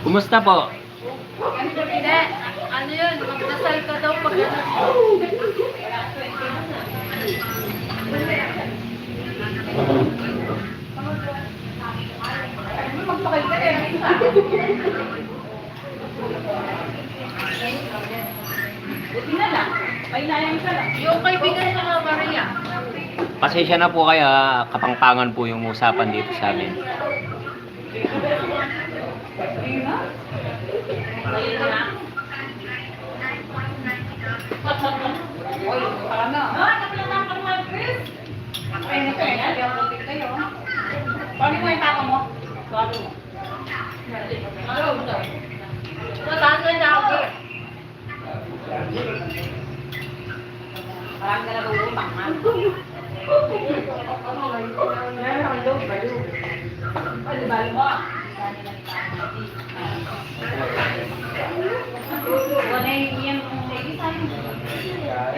Kumusta po? Hindi. Ano yun? Magdasal ka daw pag Buti na lang. Pailayan ka lang. yung kaibigan niya na Maria. Pasensya na po kayo, ha. Kapangpangan po yung usapan dito sa amin. Oy, para na. Ah, nakalala ka naman, Chris. Ay, nakaya. Hindi ako natin kayo. Paano mo yung tata mo? Bago mo. Ano mo daw? Natanggal na ako. Parang na nag-uutang, ha? Meron ang loob, bayo. Ay, balo mo. Wala yung iyan kung lagi tayo.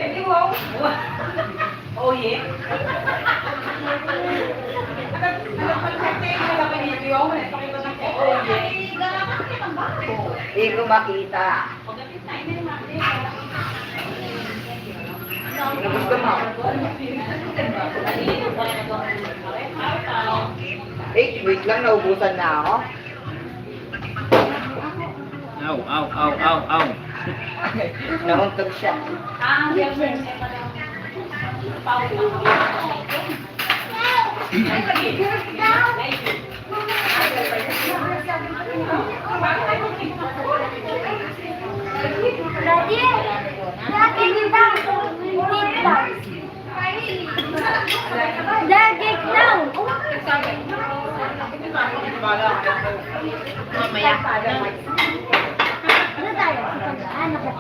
Eh, wow. Oh, yeah. Hindi ko makita. Gusto mo? Wait lang, naubusan na ako. Aw, aw, aw, aw, aw. Nauntog siya. Daddy! Daddy, down! Sit down! Daddy, down! Mamaya. Ano tayo? Ano ka?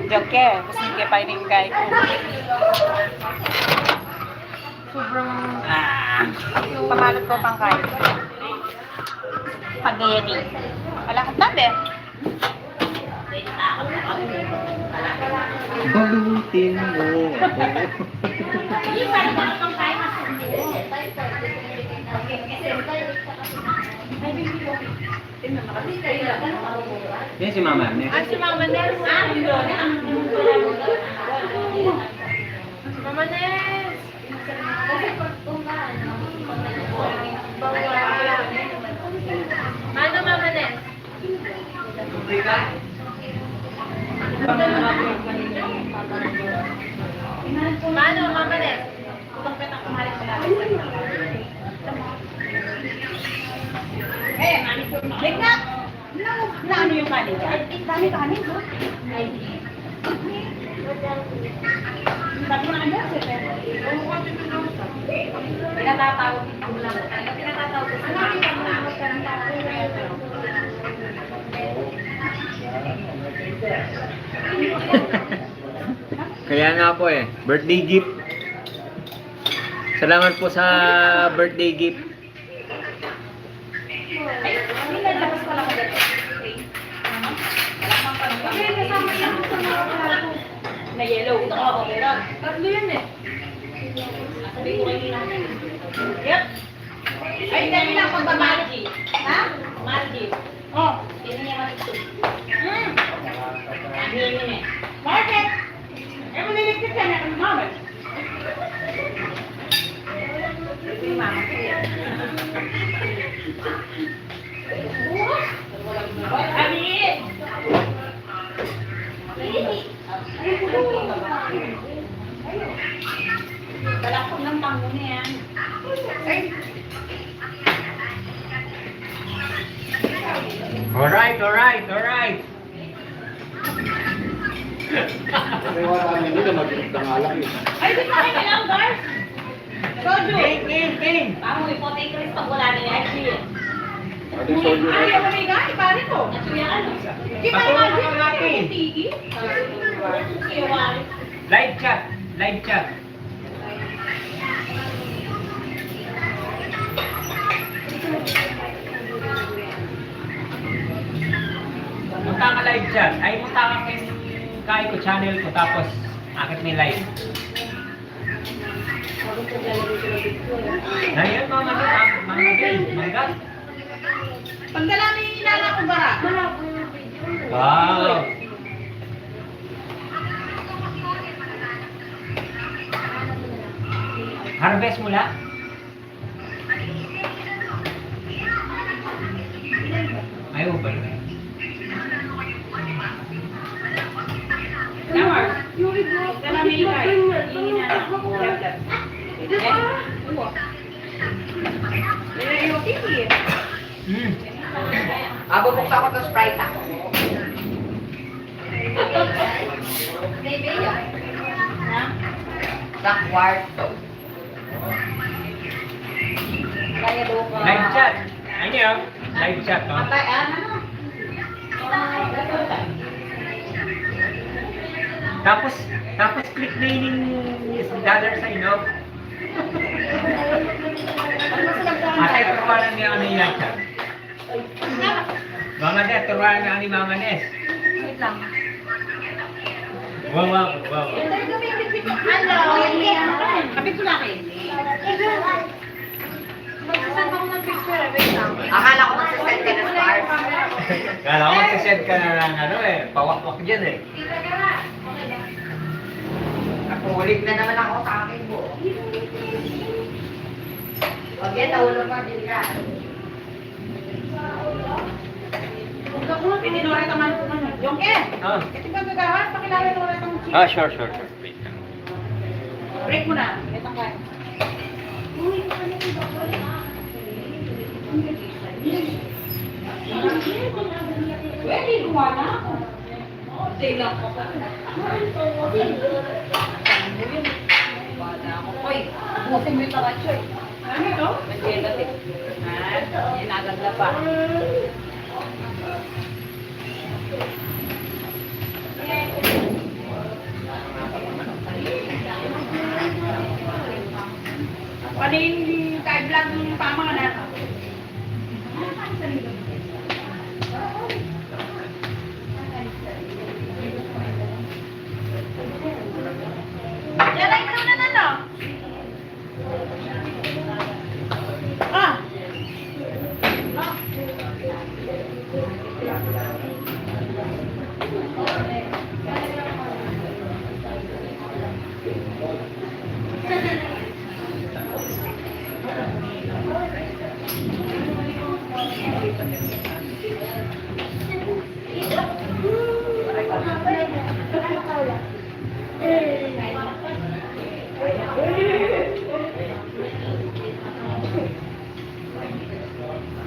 Joke, masige pa yung guy ko. Sobrang... Pamalot ko pang kain. Spaghetti. Wala kang tabi. Balutin mo. Yan si Mama. Ah, si Mama Nes. Mama Nes. Ano Mama Nes? Naano yung kanin dyan? Dami kanin, no? Dami na ano, sir. Pinatatawag ko lang. Pinatatawag ko sa Kaya nga po eh, birthday gift. Salamat po sa birthday gift. Ay, hindi lalabas pala ko dito. Okay, kasama yan sa mga plato. Na yellow. Ito ako, meron. Tatlo yun eh. Sabi ko kayo natin. Yep. Ay, dali lang pagbabalgi. Ha? Malgi. Oh. Hindi niya matito. Hindi eh. Bakit? Eh, maliligpit yan. Ano mama? Ito yung mama ko yan. Abi! Balakot ng tango na yan. Alright. Kasi wala kami nila mag-iit ng alak eh. Ay, di pa kayo lang, guys! Soju! King! Parang may pote Chris pag wala na yan. Ano yung soju na Ay, yun? ako may gani, pare ko. Di ba natin yung tigi? Live chat. Punta ka live chat. Ay, punta ka kay ko channel ko tapos akit may live. Na yun, mangga. Pagdala ni inala ko bara. Wow. Harvest mula? Ayaw ba yun? Namar. Pagdala ni inala ko. Yung tigi. Abo buksan ko to Sprite ako. Sa kwarto. Kaya do ka. Live chat. Ay niyo, live chat. Oh. Patay, ano? Tapos click na yung dollar sign off. Ate, turuan niya ano yung live chat. Mama Nes, turuan niya ni Mama Nes. Wait lang. Wow. Hello. Kapit ko laki. Magsasan ako ng picture, wait lang. Akala ko magsasend ka ng stars. Kala ko mag-send ka na ng ano eh, pawak-wak dyan eh. Nakulit na naman ako sa akin mo. Huwag yan, nahulog ka din ka. Pininore ka man. Yung eh. Ah, Ito ba gagawan? Pakilala mo ulit ang chief. sure. Wait lang. Break mo na. Ito ka. Pwede, gumawa na ako. Stay lang ko pa. Wala ako. Oy, busin mo yung taratso eh. Ano ito? Mag-gelatin. Inaganda pa. Ano yung ka-vlog yung pamang na? Yaray mo naman ano? Ah!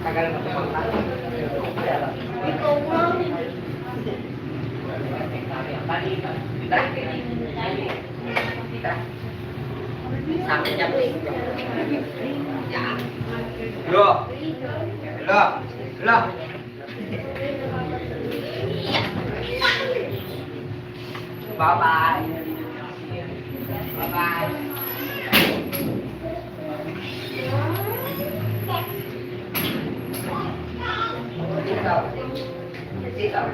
Tagal mo ito pang Lo! Lo! Lo! Bye-bye. Bye-bye. Ikaw. Ikaw.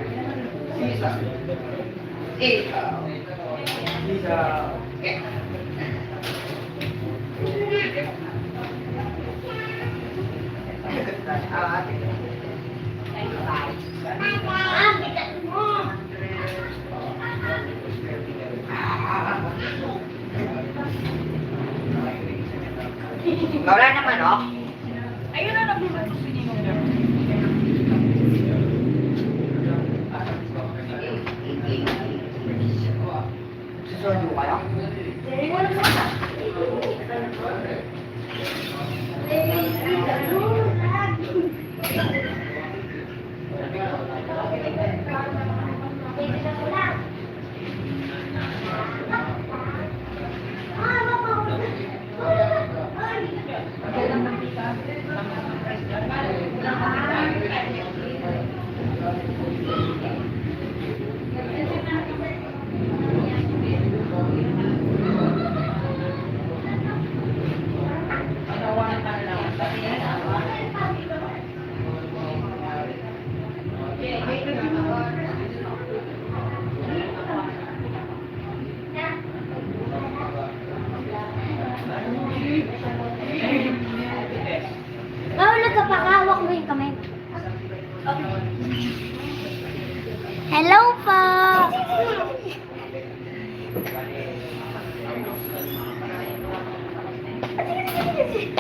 Ikaw. Ikaw. Ikaw. Wala naman, oh. Ayun na, nabulat ko sininong niya. Susunod kayo? Oh, nagkapakawak mo yung kamay. Hello po.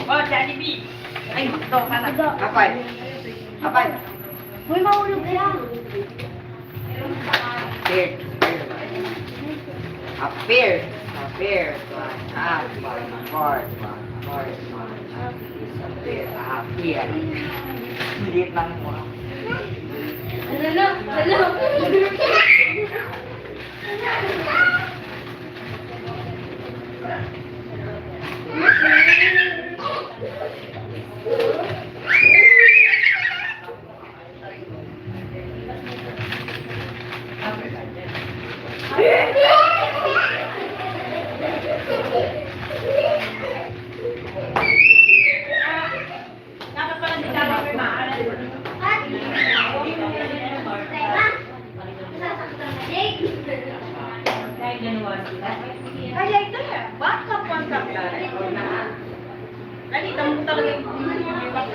Oh, Jollibee! Ay, ito ka na. Apay. Apay. Uy, mahulog yan. Appear. Appear. Appear. Up. Forward. Forward. Appear. Appear. Liit lang mo. Hello. Dapat pala di dapat may maaral. Kahit January. Kaya ito na. Backup one cup lang. Ganito mo talaga yung ibang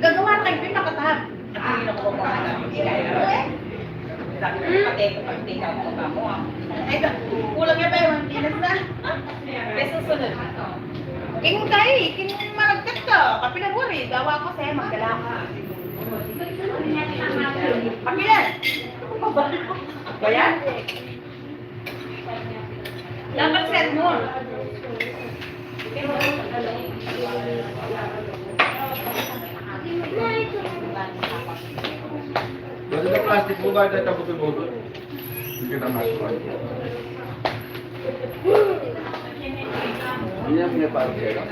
gagawa tayo yung nakatahan. Hindi na ko pa. Sabi ko, pati ko pag tingnan ko pa mo. Ay, kulang niya pa yung tinas na. Kaya susunod. King tayo, king malagkat ka. Kapilan mo rin. Gawa ko sa'yo, magdala ka. Kapilan! Ba yan? Dapat set mo. Basta sa plastic mo ba dahil tabot-tabot? Hindi kita masukan. Hindi na pinapagod kayo?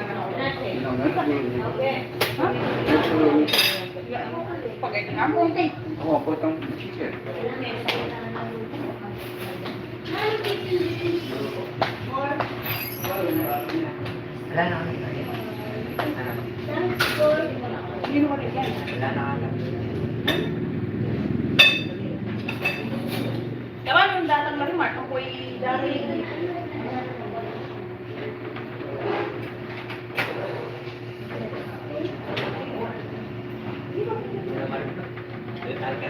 Pagay ka nga mo. Ako, potong chicken. Wala na kami. Wala na kami. Diba nung datang na rin, Mark, ako'y dari.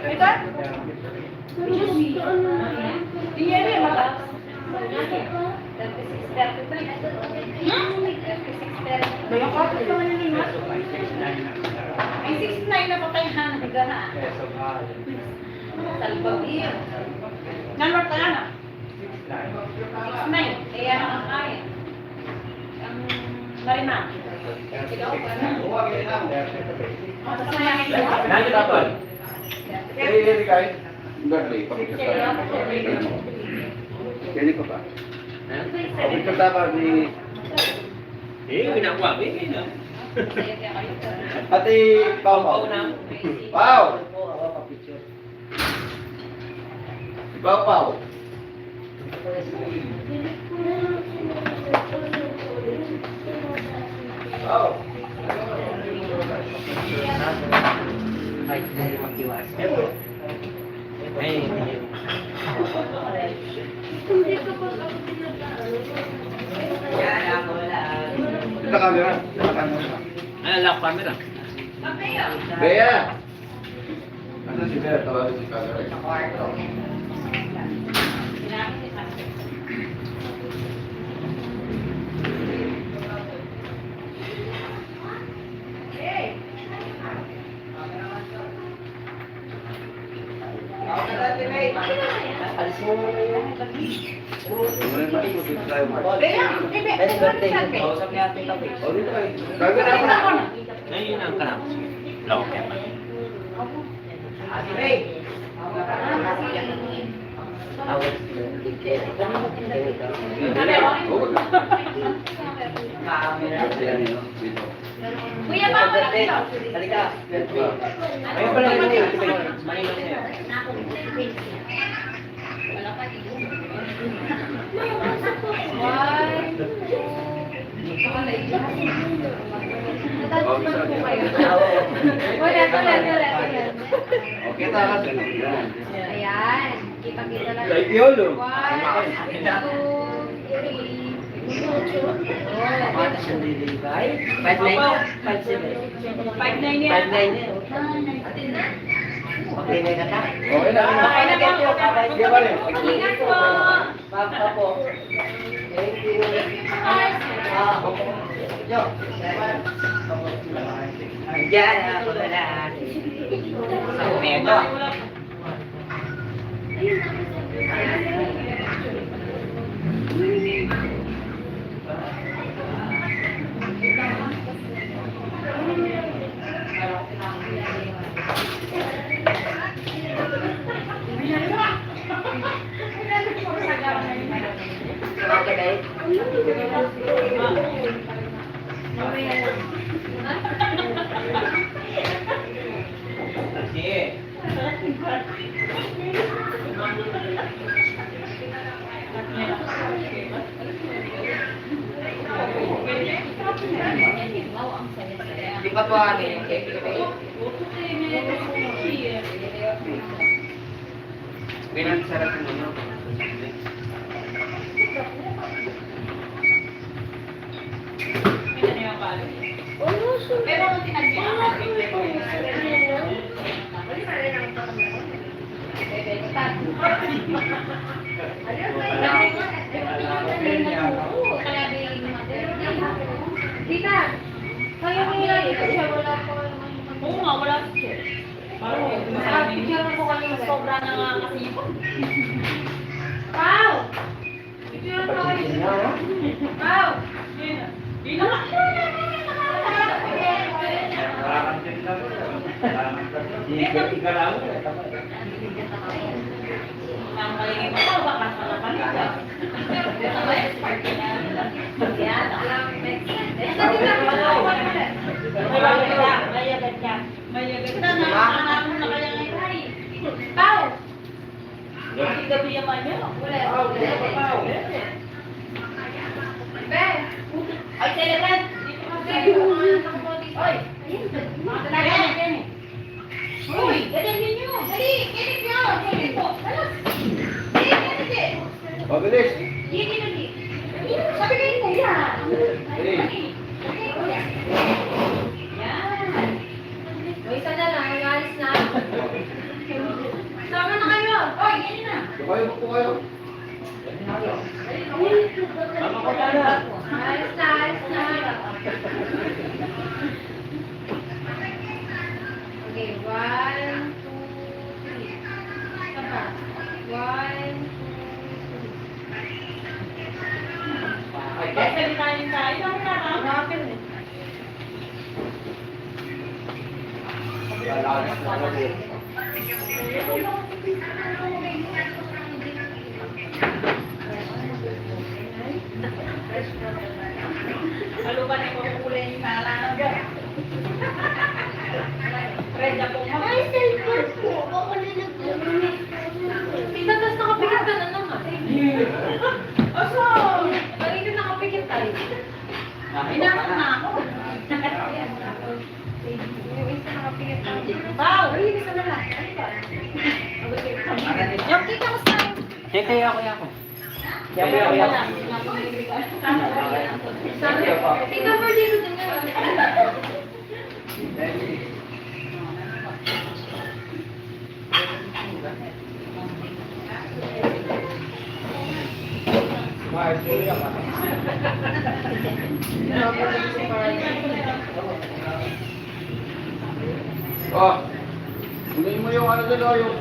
Ito? Hindi yan eh, mata. 36-33. Kaya ka, ito naman yun yun, ay, 6'9" na patayan. Nagana. Talbagir. Nanor ka lang ah. 6'9". Kaya naman kaya. Ang marina. Nani dapat? Hindi kahit. Birthday, pakita Pwede ko pa. Pakita dapat ni... Ginagawa. Ate Pao Pao. Pao! Pao Pao. Pao. Kita kamera. Lock camera. Bea. Ano si Bea? Tawagin si camera. Alis mo muna yan. Happy birthday. Kausap niya ating tabi. Camera ako. Ngayon ang kanap. Lock camera. Awas. Kuya, bago lang ito. Halika. Ayun pala yun. Manila niya. Okay, takas. Ayan. Kita-kita lang. Like yolo. 1, 2, 3. 5'9" yan. 5'9". Okay na ka ta? Okay na. Okay na po. Sige ba rin? Ingat po. Papa po. Thank you. Okay. Jo. Diyan ako na lang. Sa umeto. Di ba po ano yung cake? Sarap ng ano. Pero Tita, kayo nila dito siya wala po. Oo nga, wala siya. Picture po kami Sobra na nga kasi. Pau! Picture po kami. Pau! Di na nga. Ang kaligay mo pa, baka sa kapalita. Yan, alam, next. Mayagat ka. Mayagat ka. Nakakanamun na kaya ngayon. Ay, Pao! Gabi yaman nyo. Be! Ay, celebrant! Dito ka sa Oy! Mga talaga yan eh. Uy! Ganyan nyo! Dali! Ganyan nyo! Ganyan po! Alas! Ganyan, ganyan! Pabilis. Ganyan, ganyan! Sabi kayo na yan! Yan! O isa na lang, mag-alis na. Sama na kayo! Oy! Ganyan na! Kayo po kayo. Alis na, alis na. Okay, 1, 2, 3. Isa pa. 1, 2, 3. Ay, salita tayo. Sabi na ka. Rapid eh. Malakas na ako. Ano ba na kukulay ni Mara? Red na po mo. Ay, cellphone po. Ako na nag-ulit. Tita, tapos nakapikit ka na naman. Aso! Bakit ka nakapikit tayo? Inaman na ako. Yung isa nakapikit tayo. Wow! Ay, isa na lang. Ano ba? Yung kita mo sa Kaya ako. Tita, for dito din nga. Oh, kunin mo yung ano doon, yung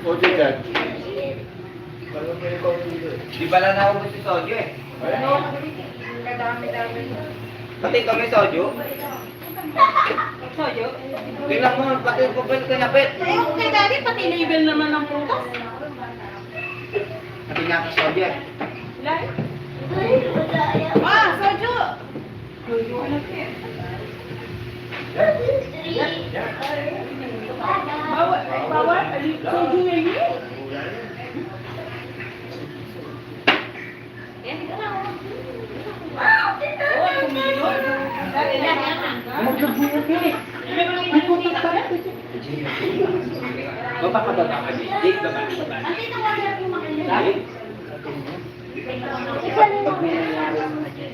audio dyan. Di pala naubos si Sodio eh. Pati kami Sodio. Soyo. Tingnan mo, pati ko pa kinapit. Eh, kay Daddy, pati label naman ng prutas. Pati nga si Sodio eh. Lai? Ah, soju! Soju, ano po yan? Bawal, bawal, soju yan yun.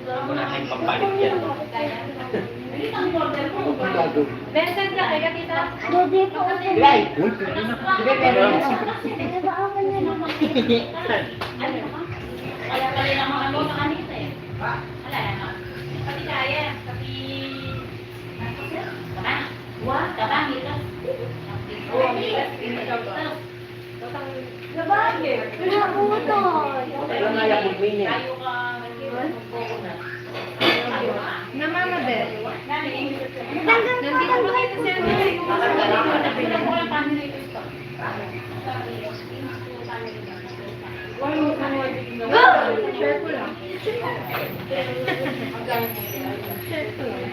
Wala tayong pampalit yan. Vincent ka, kaya tita. Dede po. Nabaaman niya naman. Kaya pala lang mga ano, mga kanita eh. Wala yan. Pati kaya, pati... Tama? Tama, hirap. Oo, hirap. Nabaaman. Pinaputol. Tayo ka... Namama din. Nandito makita si Andre. Share ko lang. Share ko lang.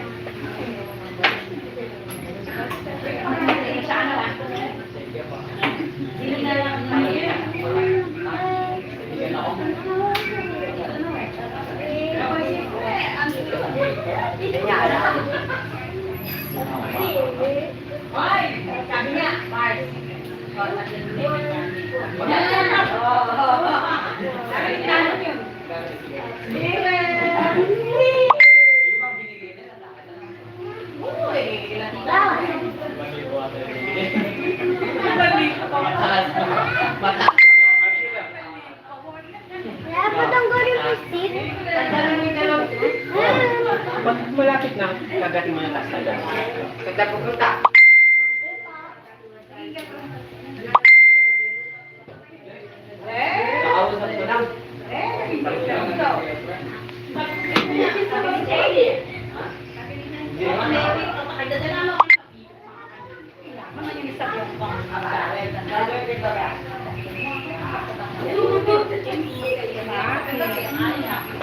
Hoy! Sabi niya, Mars. Sabi niya, ano yun? Dapat ang galing mo, Steve. Pag malapit na, kagatin mo na last na. Kaya pupunta. Nakausap ko lang.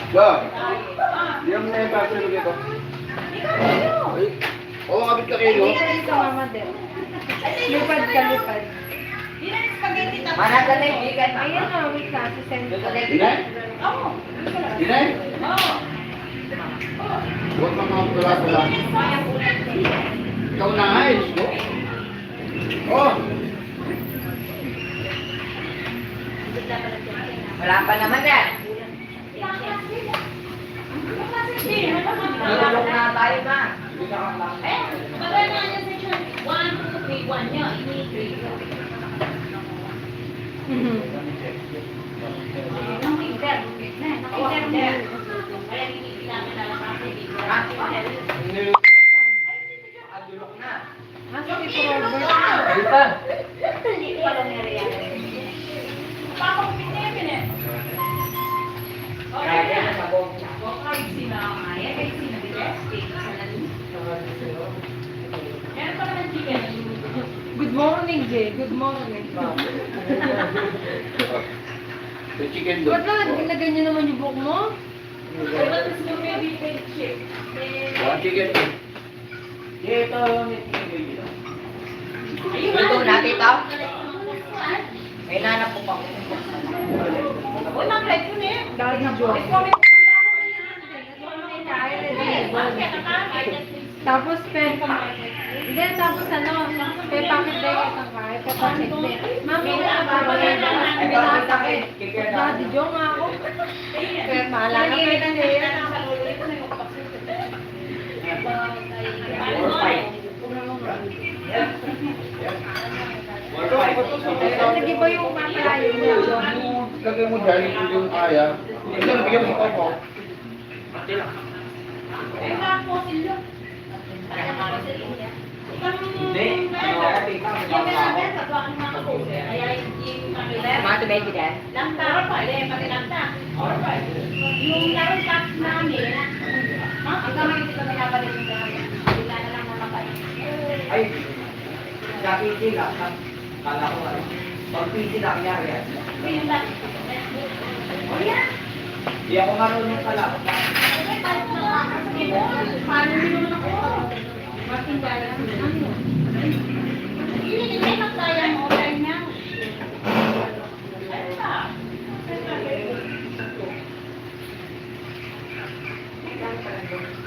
Go! Di mo na yung baso dito. Oo, kabit ka kayo. Sa mama din. Lipad ka, lipad. Mana ka na yung bigan. Ayan na, wait na. Si Sen. Dinay? Dinay? Huwag ka mga pula-pula. Ikaw na nga eh. Oh! Wala pa naman eh. Tulog na tayo ma. Bagay na niya section 1, 2, 3, 1 niya. Ini-3. Nakita. Kaya hindi namin nalakas. Adulok na. Nasa si Robert. Dito. Hindi pa lang nangyari. Papakupit na yun eh. Kaya na sa buong. Kahit sina kaya, kahit sina bigas, kahit sina nalito. Meron pa naman chicken. morning, Jay. Good morning. Yung chicken doon. Ba't lang ginaganyan naman yung buhok mo? One chicken. Ito natin ito. May nanap po pa. Uy, mag-live yun eh. Daddy Joe. Tapos pen. Hindi, tapos ano, pen packet day itong kahit. Pen packet day. Mami, wala ba ba yan? Daddy Joe nga ako. Kaya maalala ko yun Nag-iba yung mapalayo mo. Lagay mo dyan yung kaya. Ito, bigyan mo ko. Mga tumedi din. Yung larong tax namin, ikaw may ito kami nabalik yung dahil. Bigla na lang namatay. Ay, sabi sila, kala ko ano, pag-pisi na kanyari yan. Ito yung dati. Oh, yeah. Di ako marunong pala. Paano nyo naman ako? Matinggal lang. Hindi magkaya mo. Kaya niya. Ano ba?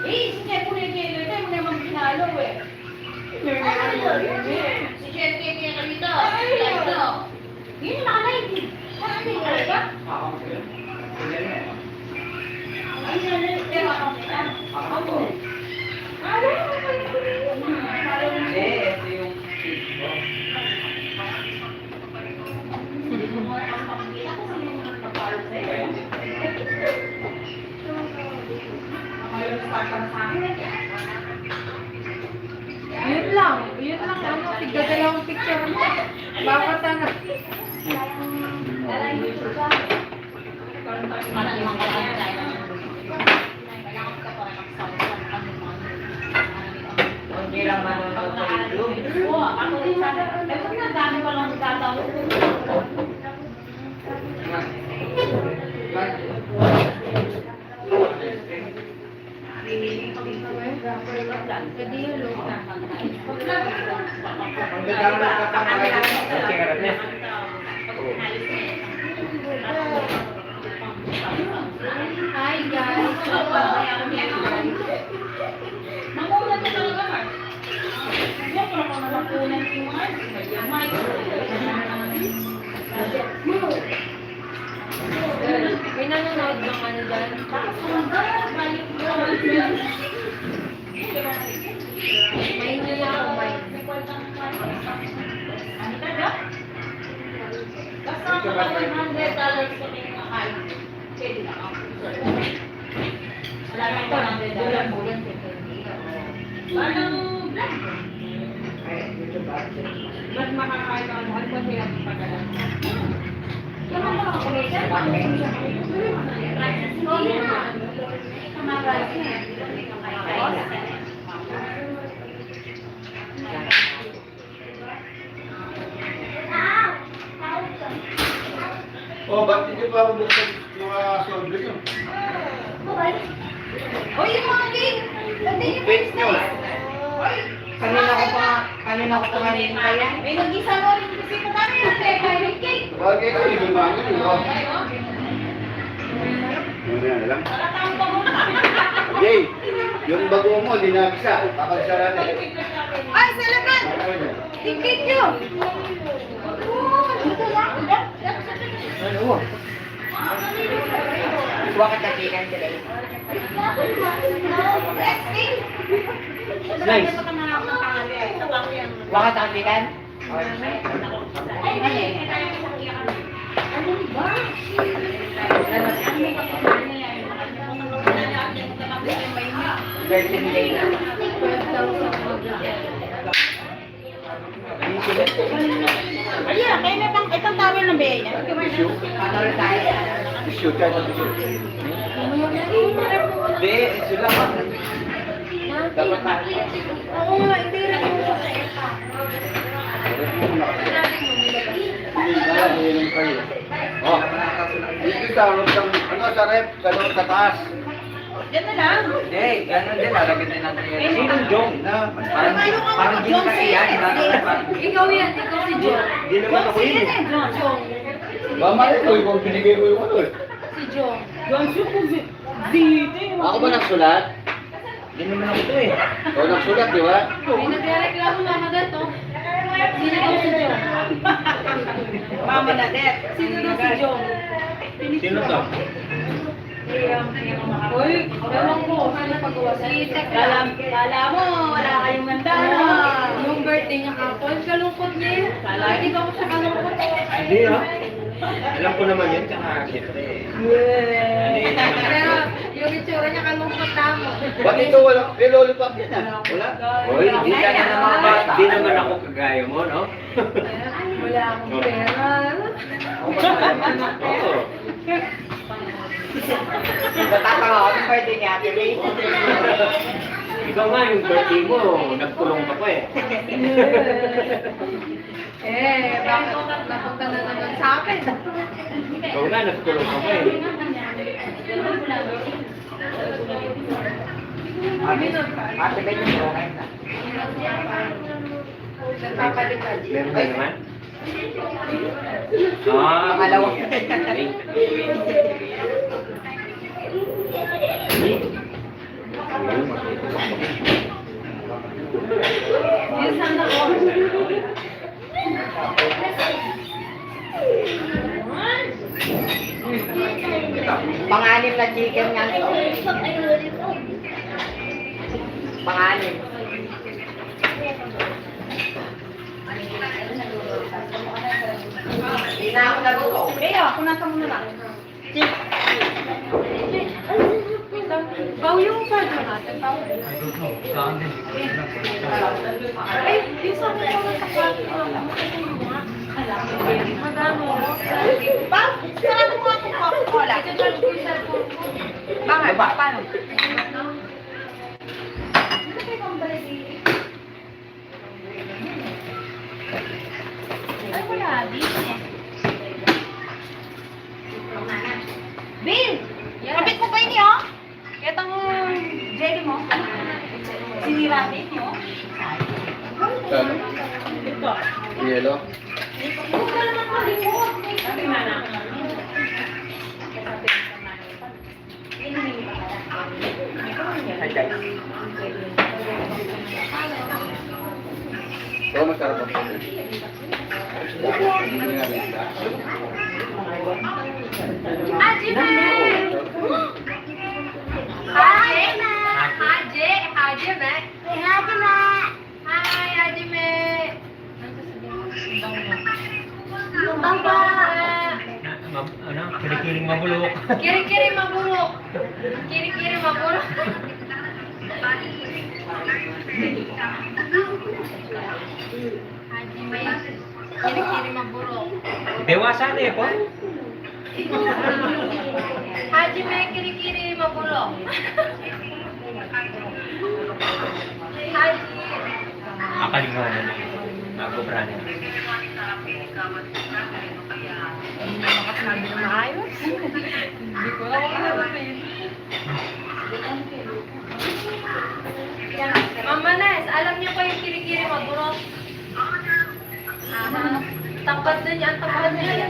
Si Chef ko na yung kilo. Ito yung naman pinalo eh. Si Chef ko yung kilo dito. Dito. Yun yung naka-live. Ano yung talaga? Ay, pero ako. Hindi, ito yung ito. Yun lang, ano, tigdadalawang picture mo. Bakit ano? Hindi lang manonood sa YouTube. Oo, ako din sana. Pero ang dami ko lang nagtatawag. Jadi yun, low na. Ang gagawin ka pa mga chicken niya. Hi guys. Nakunan ka talaga, Mark. Yan, pero kung nakunan yung Mark, Mike. May nanonood bang ano dyan? May nila ako, may. Basta $100 ko na yung akal. Pwede na ako. Wala na $100. Parang vlog. Mas makakain ako lahat kasi ang pagkalan. Naman ba ako commission? Oo na. Oh, ba't hindi pa ako buksan mga sold drink yun? Uy, yung mga cake! Pati yung Fake nyo. Kanina ko pa ngayon kaya. May nag-isa mo rin kasi patami yung cake. Bagay ko, yung mga yun. Ano yan lang? Nakatawag pa mo. Jay, yung bago mo, dinagsa. Kakagsa natin. Ay, salamat! Tikit nyo! Ito lang. Ano? Bakit ka chicken today? Nice. Bakit ka chicken? Ay, ano ba? Birthday na. 12,000 Ayan, kayo na bang itong towel ng biyay niya? Ano rin tayo? Shoot ka ito. Hindi, sila pa. Dapat tayo. Oo nga, hindi rin. Nakasama kalong sa taas. Diyan na lang. Hindi, ganun din. Lalagyan din natin yan. Sinong Jong? Parang din kasi yan. Ikaw yan, ikaw si John. Di naman ako yun. John. Mama, ito yung binigay ko yung ano eh. Si John. Ako ba nagsulat? Hindi naman ako ito eh. Ikaw nagsulat, di ba? May nagreklamo mama dito. Sino daw si John? Mama na, Det. Sino daw si John? Sino to? Uy, ewan ko. Sino pagawa sa Kala mo, wala kayong ganda. Yung birthday niya kapon, kalungkot niya. Hindi ba ko siya kalungkot? Hindi ah. Alam ko naman yun, tsaka siyempre. Pero yung itsura niya kalungkot tamo. Ba't ito wala? May lollipop yan ah. Wala? Hoy, hindi ka na naman bata. Hindi naman ako kagaya mo, no? Wala akong pera. Oo. Natatawa ako ng birthday ni Ate Ray. Ikaw nga, yung birthday mo, nagkulong ka pa eh. Bakit napunta na naman sa akin? Ikaw nga, nagkulong ka pa eh. Ate Ray, yung okay na. Nagpapalitan. Meron ba naman? Ah, Pangalawa. Yes, sana ko. Panganim na chicken nga ito. Panganim. Hindi na ako naluto. Kaya, kunasa mo na lang. Baw yung pwede natin. Baw. Ay, yung sa akin ako sa kwarto. Magano? Pa, sarado mo ako Coca-Cola. Ito-charge ko yung cellphone ko. Bakit? Paano? Ay, wala. Bill! Kapit mo pa ini, oh. Itong jelly mo. Sinira din, oh. Ano? Yelo? Huwag ka naman malimot. Hi guys. Oo, masarap ako. Hajime! Hajime! Hajime! Hajime! Hi, Hajime! Bangka! Ano? Kinikiling mabulok. Kiri-kiri mabulok! Kiri-kiri mabulok! Hajime! Kiri-kiri mabulok! Dewasa na eh po. Hajime, kiri-kiri mabulok! Haji! Akalingaw na na. Nagobrani. Sabi na maayos. Hindi ko alam kung ano yun. Mama Nes, alam niyo pa yung kiri-kiri mabulok? Tangkad na niya, ang tangkad niya.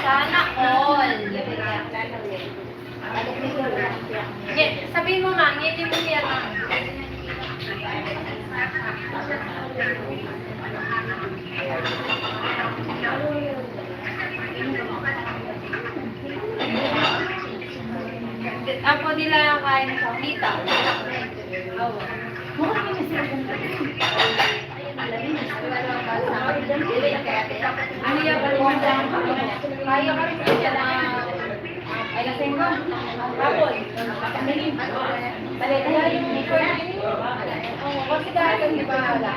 Sana all. Sabihin mo nga, ngiti mo niya lang. Ako nila yung kain sa tita. Ano yung balikan? Kaya ka rin siya na ay lasing ko. Hapon. Balik na yung kasi dahil di ba wala.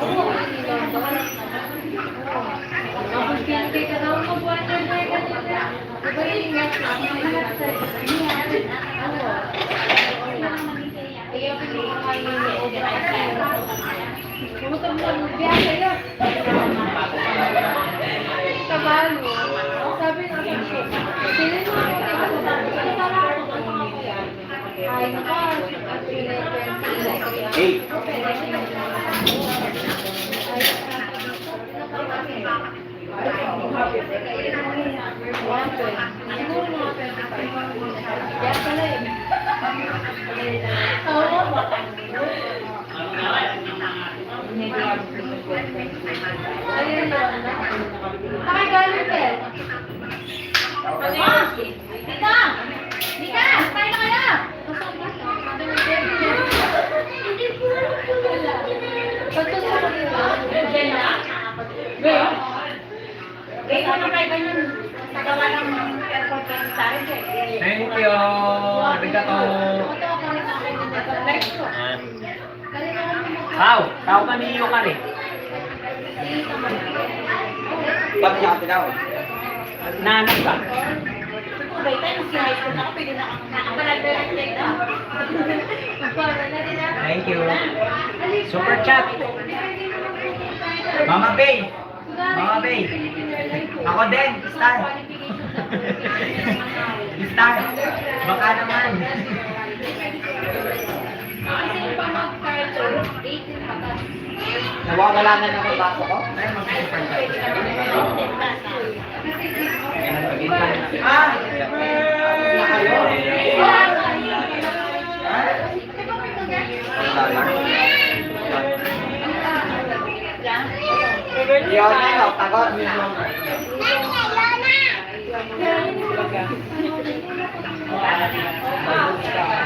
Oo, Kabalo. Sabi na sa siya. Sino mo ay naka. Hey. Nakagalit eh. Dika! Dika! Kain na kaya! Wait, ano kayo ganyan? Nagawa ng airport ng Tarek eh. Thank you. Arigato. Tao ka niyo ka rin. Ba't niya ka tinawag? Nanap ka. Wait, tayo nung high school na ako, pwede na ako nakapag-direct na. Thank you. Super chat. Mama Bay. Mama Bay. Ako din. Star. Star. Baka naman. Nawawala na naman baso ko? Ay, mag-super chat. Ah! Yun na yun, tagot.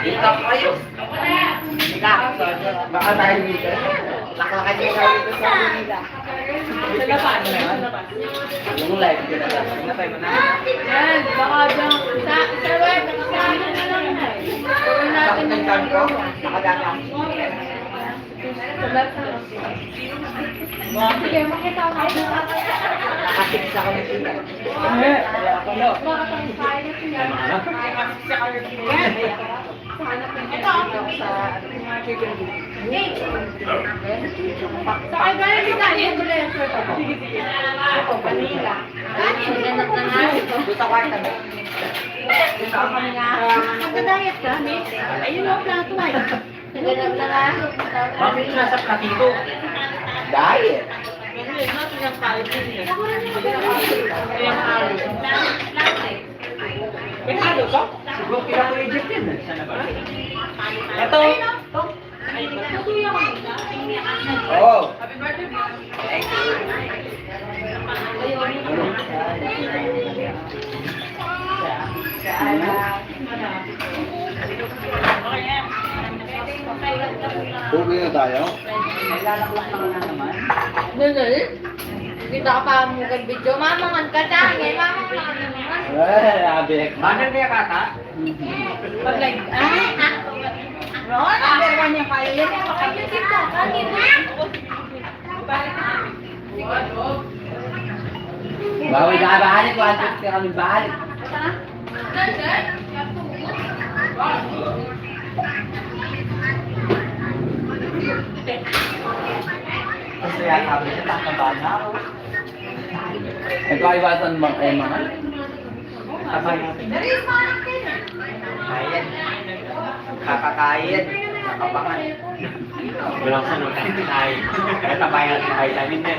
Dito kayo. Baka tayo dito. Nakakanya tayo dito sa Manila. Sa laban na yun? Yung live, pinatay mo na. Yan, baka dyan. Sa web, sa ano na lang na eh. Gawin natin Bakit ng ng kanto? Nakadana. Sige, makita ko na. Nakasik sa kami sila. Bakit ang kaya na siya? Sa hanap ng dito sa sa kay Gary kita ni ambulance ko. Sige, sige. Ako, Manila. Ganap na nga. Dito kwarta mo. Dito ako nga. Nagda-diet ka? Ayun ang plato ay. Ganap na nga. Bakit nasa platito? Diet. May halo ka? Siguro kila ko Egypt yun. Sana ba? Ito. Oo. Bugi na tayo? Naglalaklas na naman. Nunul? Kita ka pa mo kag video. Mamangan ka dahil. Mamangan ka naman. Abek. Manang niya kata? Pag like, Ron, number one yung kayo yan. ayun dito. Kanino? Bawi na balik. 150 kami balik. Kasi yan sabi niya, tataba na ako. Nagkaiwasan bang kayo mga? Tabay natin. Kain. Kakakain. Nakabangan. Walang sanong kain. Kaya tabay natin vitamin niya.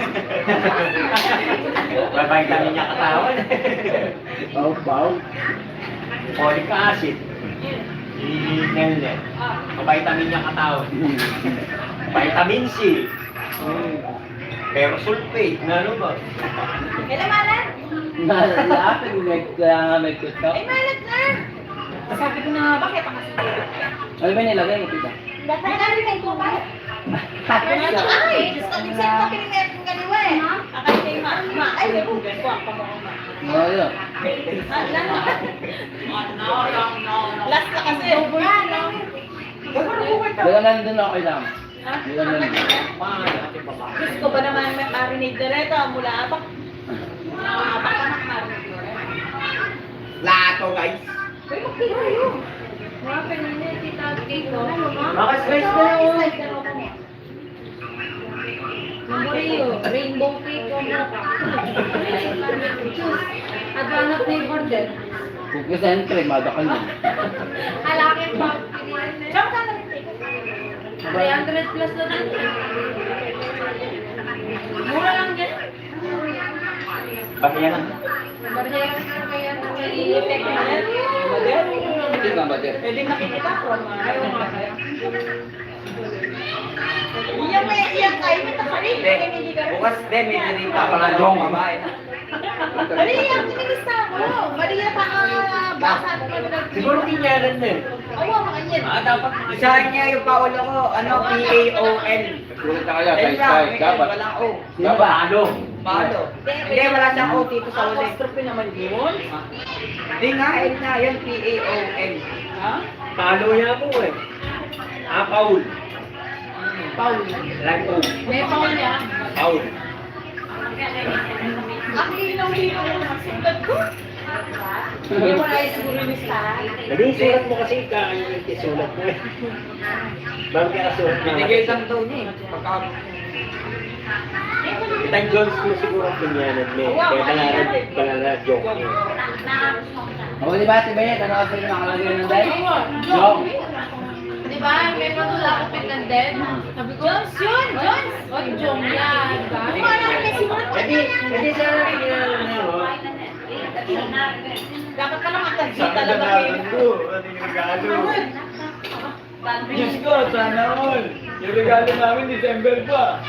May vitamin niya katawan. Baw-baw. Folic acid. Inelnet. Vitamin niya katawan. Vitamin C. Pero sulfate, na ano ba? Kailan malat? Nalapin, kaya nga may kuto. Ay, malat na! Sabi ko na, bakit ang Ano ba nilagay mo, tita? dapat na rin kayo ba? Ay, Diyos ko, minsan ko pinimet kong kaliwa eh. Akay kay Ma. Ay, may bugas ko. Ako mo. Oo, yun. Last na kasi. Dala na doon ako lang. Dala na doon. Diyos ko ba naman may marinade na rin ito? Mula apak. Apak ka na marinade. Plato, guys. Mga kanina, tita Kiko. Maka-slice na yun. Mario, rainbow cake o mocha. Advance flavor din. Cookies and cream, madakal yun. Alakin pa. Saan ka lang? 300 plus na din. Mura lang din. Bakit yan? Barya kaya nag-i-effect na yan. Hindi nga ba, Jer? Pwede makikita ko. Ayaw nga kaya. Iyan tayo, may takarin. Bukas din, may dinita pa na doon, babae. Mali yan, tinigista ko. Mali yan, basa ko. Siguro kinyaran na eh. Awa, makanyan. Dapat, isahin niya yung paul ako, PAOL. Sulit na kaya, Ayun guys, lang, guys. Dapat. walang O. Dapat. Ano? Paolo. Hindi, wala siyang O dito sa uli. Apostrophe naman yun. Hindi nga, L na, yun, PAOL. Ha? Palo niya po eh. Paul. Paul. Like O. May paul niya. Paul. Ang linaw-linaw ng sulat ko. Hindi mo na siguro yung style. Dali, sulat mo kasi yung isulat mo eh. Bakit kaya sulat mo? Binigay lang daw niya eh. Pagka, Itang Jones mo siguro ang kinyaran mo eh. Kaya pala joke niya. O, di ba, Ate Bayet? Ano kasi yung nakalagay ng dahil? Jong. Di ba? May patula ako pinandin. Sabi ko, Jones yun! Jones! O, Jong yan. Diba? Hindi siya kinyaran niya mo. Dapat ka lang magtansi talaga kayo. Diyos ko, sana all. Yung regalo namin, December pa.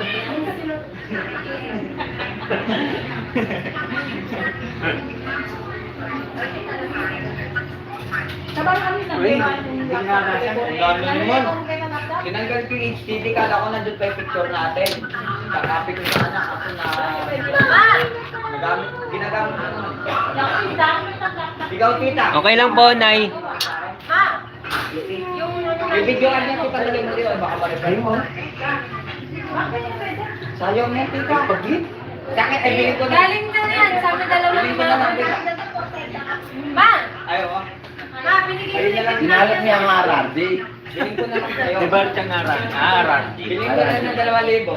Sabang kami na. Uy, hindi nga kasi. Ang dami naman. Tinanggal ko yung HDD, kala ko nandun pa yung picture natin. Kakapit ko sa anak ako na ginagamit ko naman. Ikaw, tita. Okay lang po, Nay. Yung video ka niya, tita, lagay mo dito. Baka ma-reply mo. Sayang niya, tita. Paglit. Sa akin, ay bilhin ko na. Galing na yan. Sa amin dalawang Bilhin ko na lang, tita. Ma! Ayaw ko. Ma, binigay Ayun na lang. Ginalat niya ang RRD. Bilhin ko na lang sa'yo. Di ba siyang aral? Aral. Bilhin ko na ng 2,000.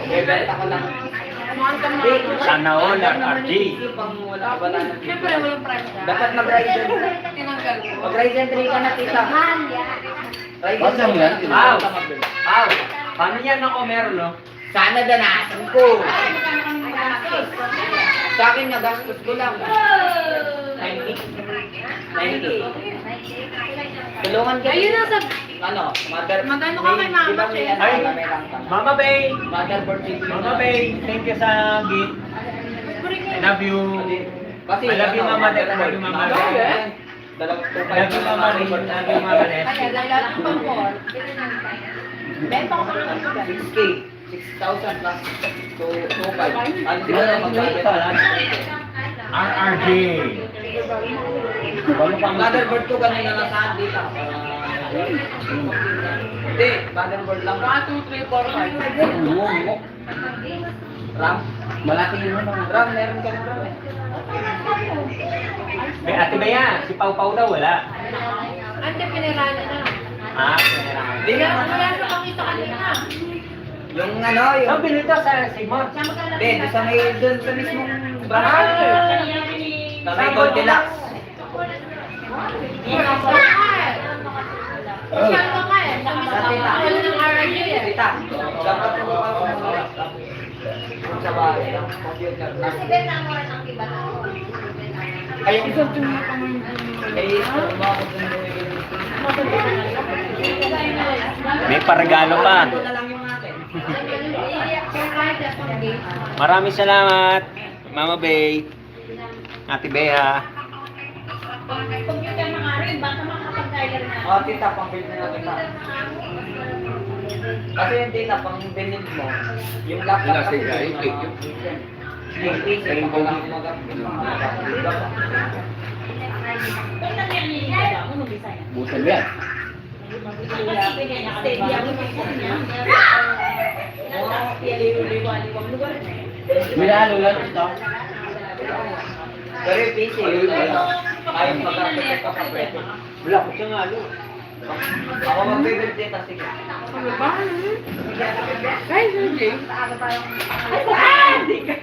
Bebenta ko lang. Sana all, RRD. Pang wala ka ba na ng Siyempre, walang price na. dapat mag-Ryzen. Tinanggal ko. Mag-Ryzen 3 ka na, tita. Basta mo yan, Pao! Pao! Paano yan ako meron, no? Sana danasan ko. Sa akin, nagastos ko lang. 90. 90. Tulungan ka. Ayun ang sa... Ano, mother... Magkano ka kay mama, Di ba may Chef? ano, Ay. may rangka? Mama Bay! Motherboard TV. Mama Bay! Thank you sa gift. I love you. Kasi, I love you, ano, Mama Dad. I love you, Mama Dad. Dalawang I love you, Mama Rin. I love you, Mama Rin. Kaya lahat ng pang-call. Benta ko pa naman ito. 6K. 6,000 plus 2,500. Ano Di ba na mag-Ryzen? RRD. Ang motherboard ko ganun na nasaan dito. Hindi, motherboard lang. 1, 2, 3, 4, 5. RAM? Malaki yun naman. RAM, meron ka ng RAM eh. May ate ba yan? Si Pau Pau daw wala. Ante, pinirana na. Ah, kailangan. Hindi nga. Wala sa pangita kanina. Yung ano, yung... Saan pinito sa Simon? Hindi, doon sa may, doon sa mismong bahay. Sa may Goldilocks. Masyado ka eh. Wala ng RRG eh. Tita, dapat ko ako sa bahay ng computer. Ay, yung isang tuloy pa mo yung... Eh, mga May paragalo pa. Ito na lang yung akin. Maraming salamat, Mama Bay. Ate Bea. Computer mga rin, baka makapag-dialer na. Oh, tita, pang-build na natin pa. Kasi yung tita, pang-build mo, yung laptop kasi yung PC, pag lang Kung nangyayari ka, ano bisaya? Butal yan. Stadia mo na niya. Liwaliwali ko lugar na eh. Minalo lang ito. Pero yung PC, yun na lang. Kahit mag-architect ka pa pwede. Wala ko siya nga, ano. Ako mag-build data, sige.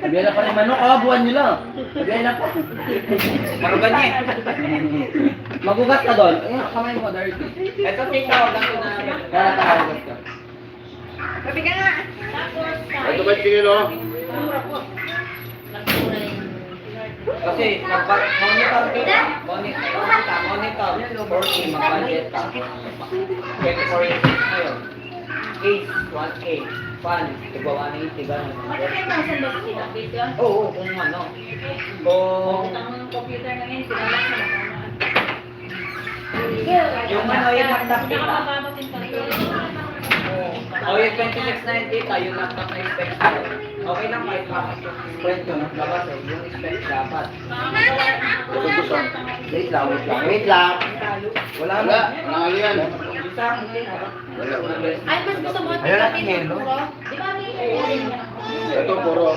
Sabihan na pa ni Manok, buwan nyo lang. Sabihan na pa. Marugan niya eh. Magugas ka doon. Ayun, kamay mo, dirty. Ito, tingnan ko lang ito na. Kaya nakahugas ka. Ito ba tingin, oh? Kasi, monitor ka. Monitor. 4K, mag-budget ka. 24 inches ngayon. Case, 1K. Fan, tigwa 180, gano'n. Oo, kung ano. Kung... Yung ano, yung laptop kita. O yung 2690 ka, yung laptop na specs ko. Okay lang kahit print ko ng labas eh. Yung specs dapat. Wait lang, wait lang. Wait lang. Wala Wala, na. wala yan. Isa, hindi. Wala, wala. Ay, mas gusto mo ito Ayun, natin yelo. yung puro. Di ba may Ito, puro.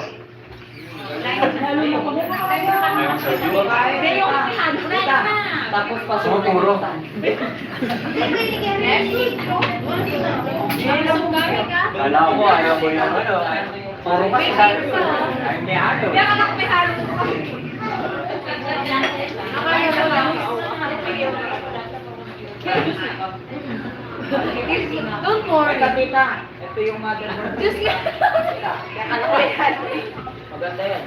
Tapos pasunod. Kala ko, ayaw ko yung ano. Puro pa siya. Ay, may ano. Don't worry. Tita, ito yung motherboard. Just Maganda yan.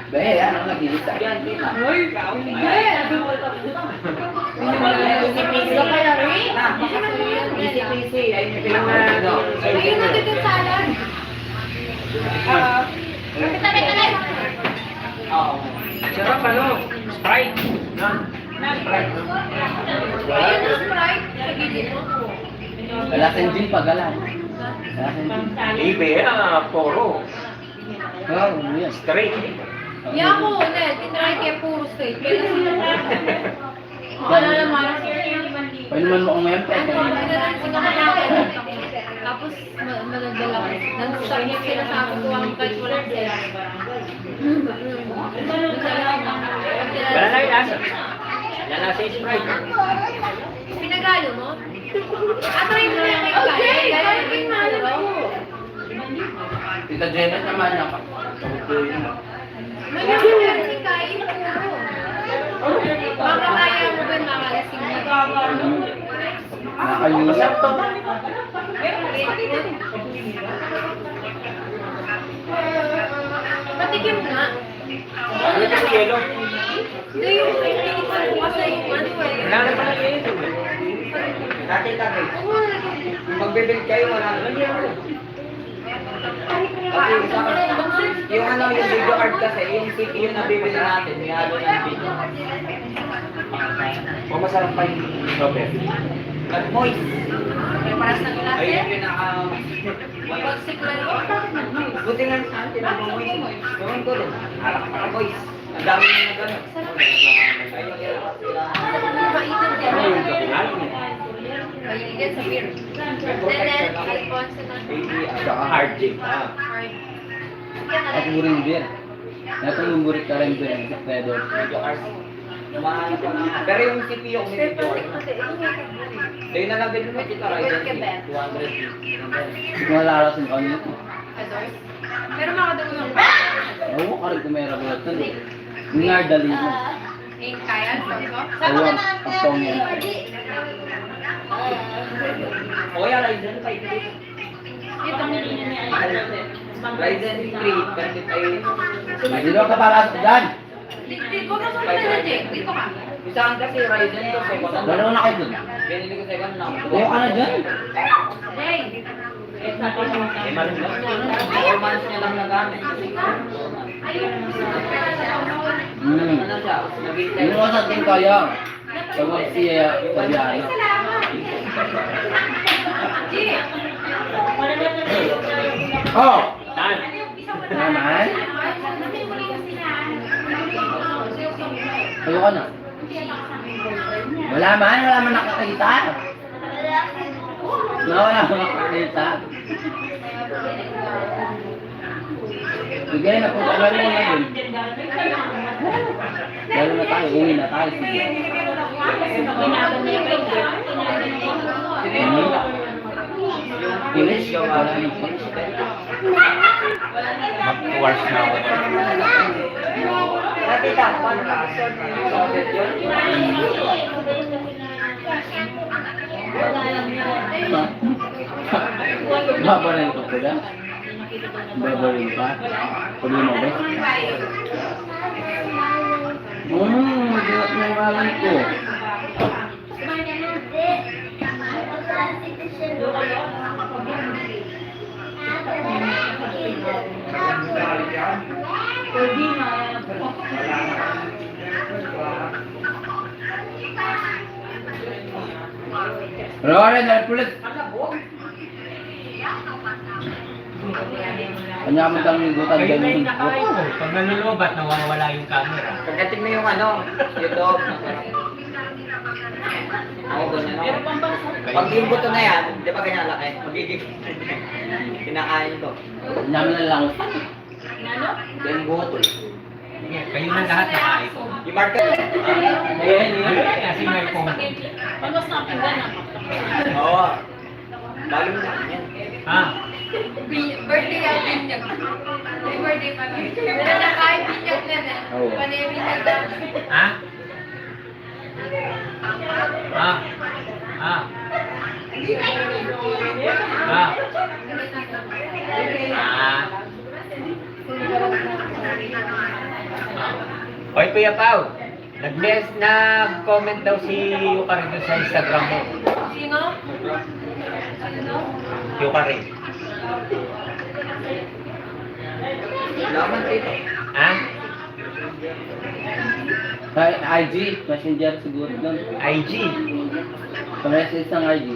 Dahil yan, ang nag-iisa. Yan, tita. Gusto kaya rin? Easy peasy. Ayun yung Ayun na dito sa salad. Oo. Sarap ano? Sprite. Ayun na Sprite. Sa gilid mo. Galasin din pa, galan. Galasin din. Ibe, puro. Oo, yan. Straight. Di ako, Nel. Tinry kaya puro straight. Kaya sila wala naman. Pwede naman mo kung ngayon, Ano, pwede. pinanansing ako natin. Tapos, malagdala ko. Nang-stop niya sinasabi ko ang kahit walang sila. Wala na yung lasa. Yan nasa yung Sprite. Pinagalo mo? Try mo na yung kaya. Gano'n yung ano. Tita Janet naman, Mayroon ka rin kain puro. Baka kaya mo ba makalasing na? nakalimutan. Patikim nga. Ano ito yung yelo? Hindi yung pinipal ko kasi yung ano eh. Wala na pala yung yelo. Dati. Magbibuild kayo, wala na. Okay, yung ano, yung video card kasi, yung CPU na bibili natin, may halo ng video. O masarap pa yung Robert. At moist. May paras ng klase. Ayun yung pinaka... Pagsiklan mo. Buti nga sa atin, moist. Gawin ko rin. Moist. Ang dami na gano'n. Ayun yung Mainit din. Ano yung kapilan? Mainit sa beer. Then, Alfonso na. Saka hard drink. Ah. Ako rin beer. Natong lumurit ka rin beer. Pwede. video card. Mahal pa na. Pero yung CPU, may video card. Dahil na lang din mo kita, Ryzen 200. Hindi ko malalasin ko ano ito. Pero makadago lang. Oo, ka rin kumera ko ito. Nardali mo. Eh, kaya, Alfonso? Ayun, ang pong yan. O kaya Ryzen 5. Ito. Ryzen 3, 28. Dito ka para dyan. Dito ka sa na, Jake. Dito ka. Isa ang kasi Ryzen 2, second hand. Gano'n na kayo dun. Binili ko second lang. Tayo ka na dyan. Jake. 4 months niya lang nagamit. Ano siya? Nag-iintay. Hindi mo sa ating kaya. Pag magsiya, pagbiyahe. Oh! Tan. Naman? Kayo ka na. Wala man nakakita. Wala man nakakita. Bigay na kung ano mo na yun. Lalo na tayo, uwi na tayo. Sige. Pilis, wala nang pilis. Mag-wars na ako. Nakita, paano ka? Sorted yun? Babarin ka pala? Babarin ka? Puli mo ba? Ginat na yung malan ko. Rory, nalpulit. Kanya mo lang yung gutan ganyan. Pag nalulubat, nawawala yung camera. Pagdating mo yung YouTube. Ako ganyan ako. Pag yung buto na yan, di ba ganyan laki? Magiging kinakain ko. Kanya mo na lang. Yung buto. Kayo na lahat naka-iPhone. Yung market. Kasi may phone. Oo. Lalo na yan. Ha? Birthday ang binyag. May birthday pa lang. Wala na kahit binyag na na. Oo. Panay binyag na. Ha? Ha? Ha? Ha? Ah. Hoy, Kuya Pao. Nag-comment daw si Yukari doon sa Instagram mo. Sino? Yukari. Laman dito. Ha? Sa IG, messenger siguro doon. IG. Sa message ng IG.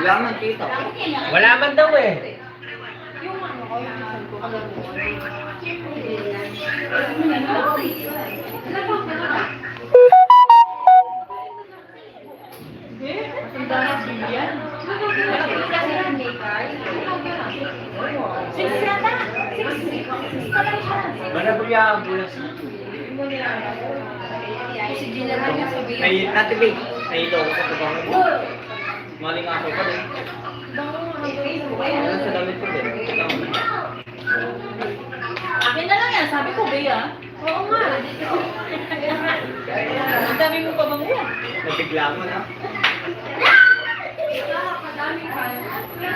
Laman dito. Wala man daw eh. Mana punya ambulans? Ay, natibig. Ay, ito. Sa tabang mo. Maling ako pa din. Ano sa damit ko din? Akin na lang yan, sabi ko, Bea. Oo nga. Ang dami mo pa bang yan? Nabigla mo na. Kadami ka.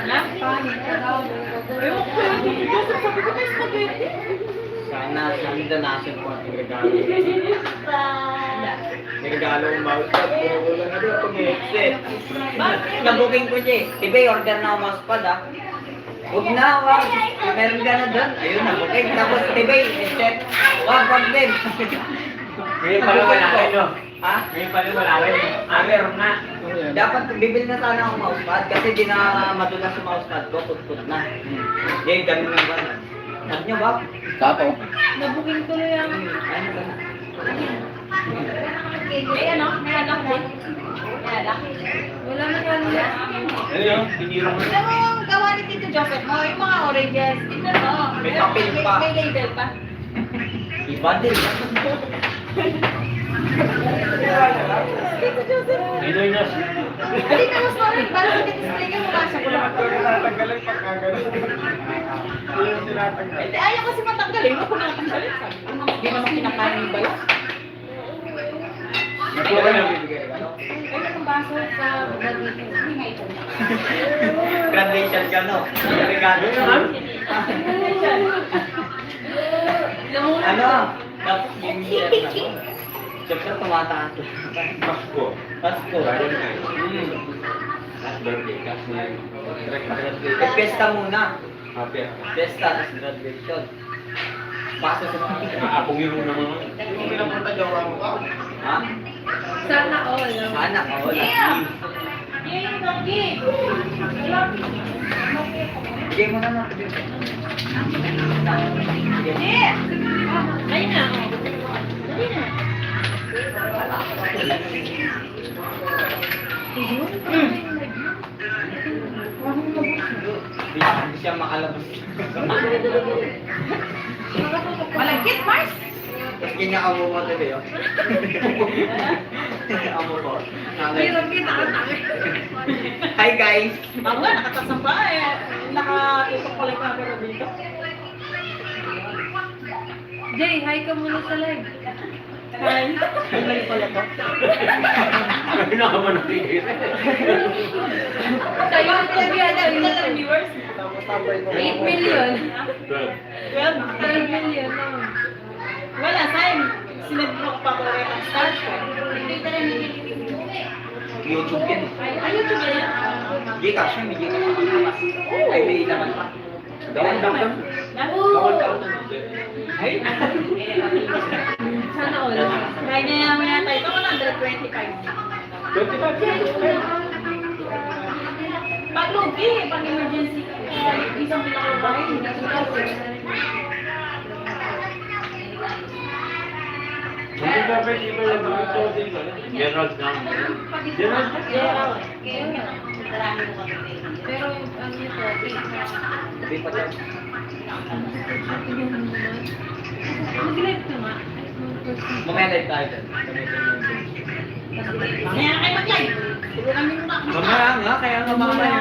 Na? Paano? Kadami. Ewan ko, Joseph, sabi ko kayo spaghetti. Sana danasin ko ang regalo. May regalo ang mousepad. Puro lang na dito. May nabuking ko siya eh. Diba, order na ako mousepad ah. Huwag na, wag. Meron ka na doon. Ayun, nabuking. Tapos, diba, set. Wag din. Ngayon pala wala kayo, no? Ha? Ngayon pala wala kayo. Ah, meron na. Dapat bibili na sana akong mousepad kasi di na madulas sa mousepad ko, put-put na. Yan, ganun na ba? Sabi nyo ba? Tapo. Nabuking tuloy ang... Ano ba na? May ano? May anak din. May anak. Wala na kanila. Ano yun? Piniro mo. Alam mo, ang gawa ni Tito Joseph mo, yung mga oranges. Ito no. May papel pa. May label pa. Iba din. Tito Joseph. Ito yun na. Hindi ka mas maraming para sa display ka mukha sa kulak. Hindi, ayaw kasi matanggalin. Huwag ko na natanggalin. Sabi ko, hindi naman kinakain ba yun? Nakuha na bibigay ka, no? Ay, itong baso sa graduation. Hindi nga ito. Graduation ka, no? Regalo naman. Ano? Tapos yung chef na to. Siyempre tumataas. Pasko. Pasko. Hmm. Last birthday. Pesta muna. Happy. Pesta, tapos graduation. Paso sa mga. Apong yun naman. Ha? Sana all. Sana, oo. Bigay mo na natin. Ayun na. Dali na. nakakalabas. Malagkit, Mars! Tapos kinakamu mo tayo yun. Amo ko. Kita ka tayo. Hi guys! Ako nga, nakatasang pa eh. Nakatutok pala yung camera dito. Jay, hi ka muna sa live. Hi. Ay, pala to. Hindi na naman nakikita. Sa YouTube yan, sa Ilan YouTube. viewers? 8 million. 12. 12 million. Oh. Wala, Sam. Sinag-block pa ko rin ang start ko. YouTube yan. Ay, YouTube na yan. Gcash yun, may Gcash. Ay, may laman pa. Dawal lang. Ay! Sana all. Kaya niya naman yata ito, 125. 25. Pag lugi, pag emergency, isang pinakabahay, hindi na Hindi ka ba iba yung dito dito? Gerald na. Gerald? Pero ano ito, Hindi pa tayo. mag-live ka nga. Mamaya live tayo dyan. Mamaya na kayo mag-live. Tulungan niyo muna. Mamaya nga, kaya nga mamaya.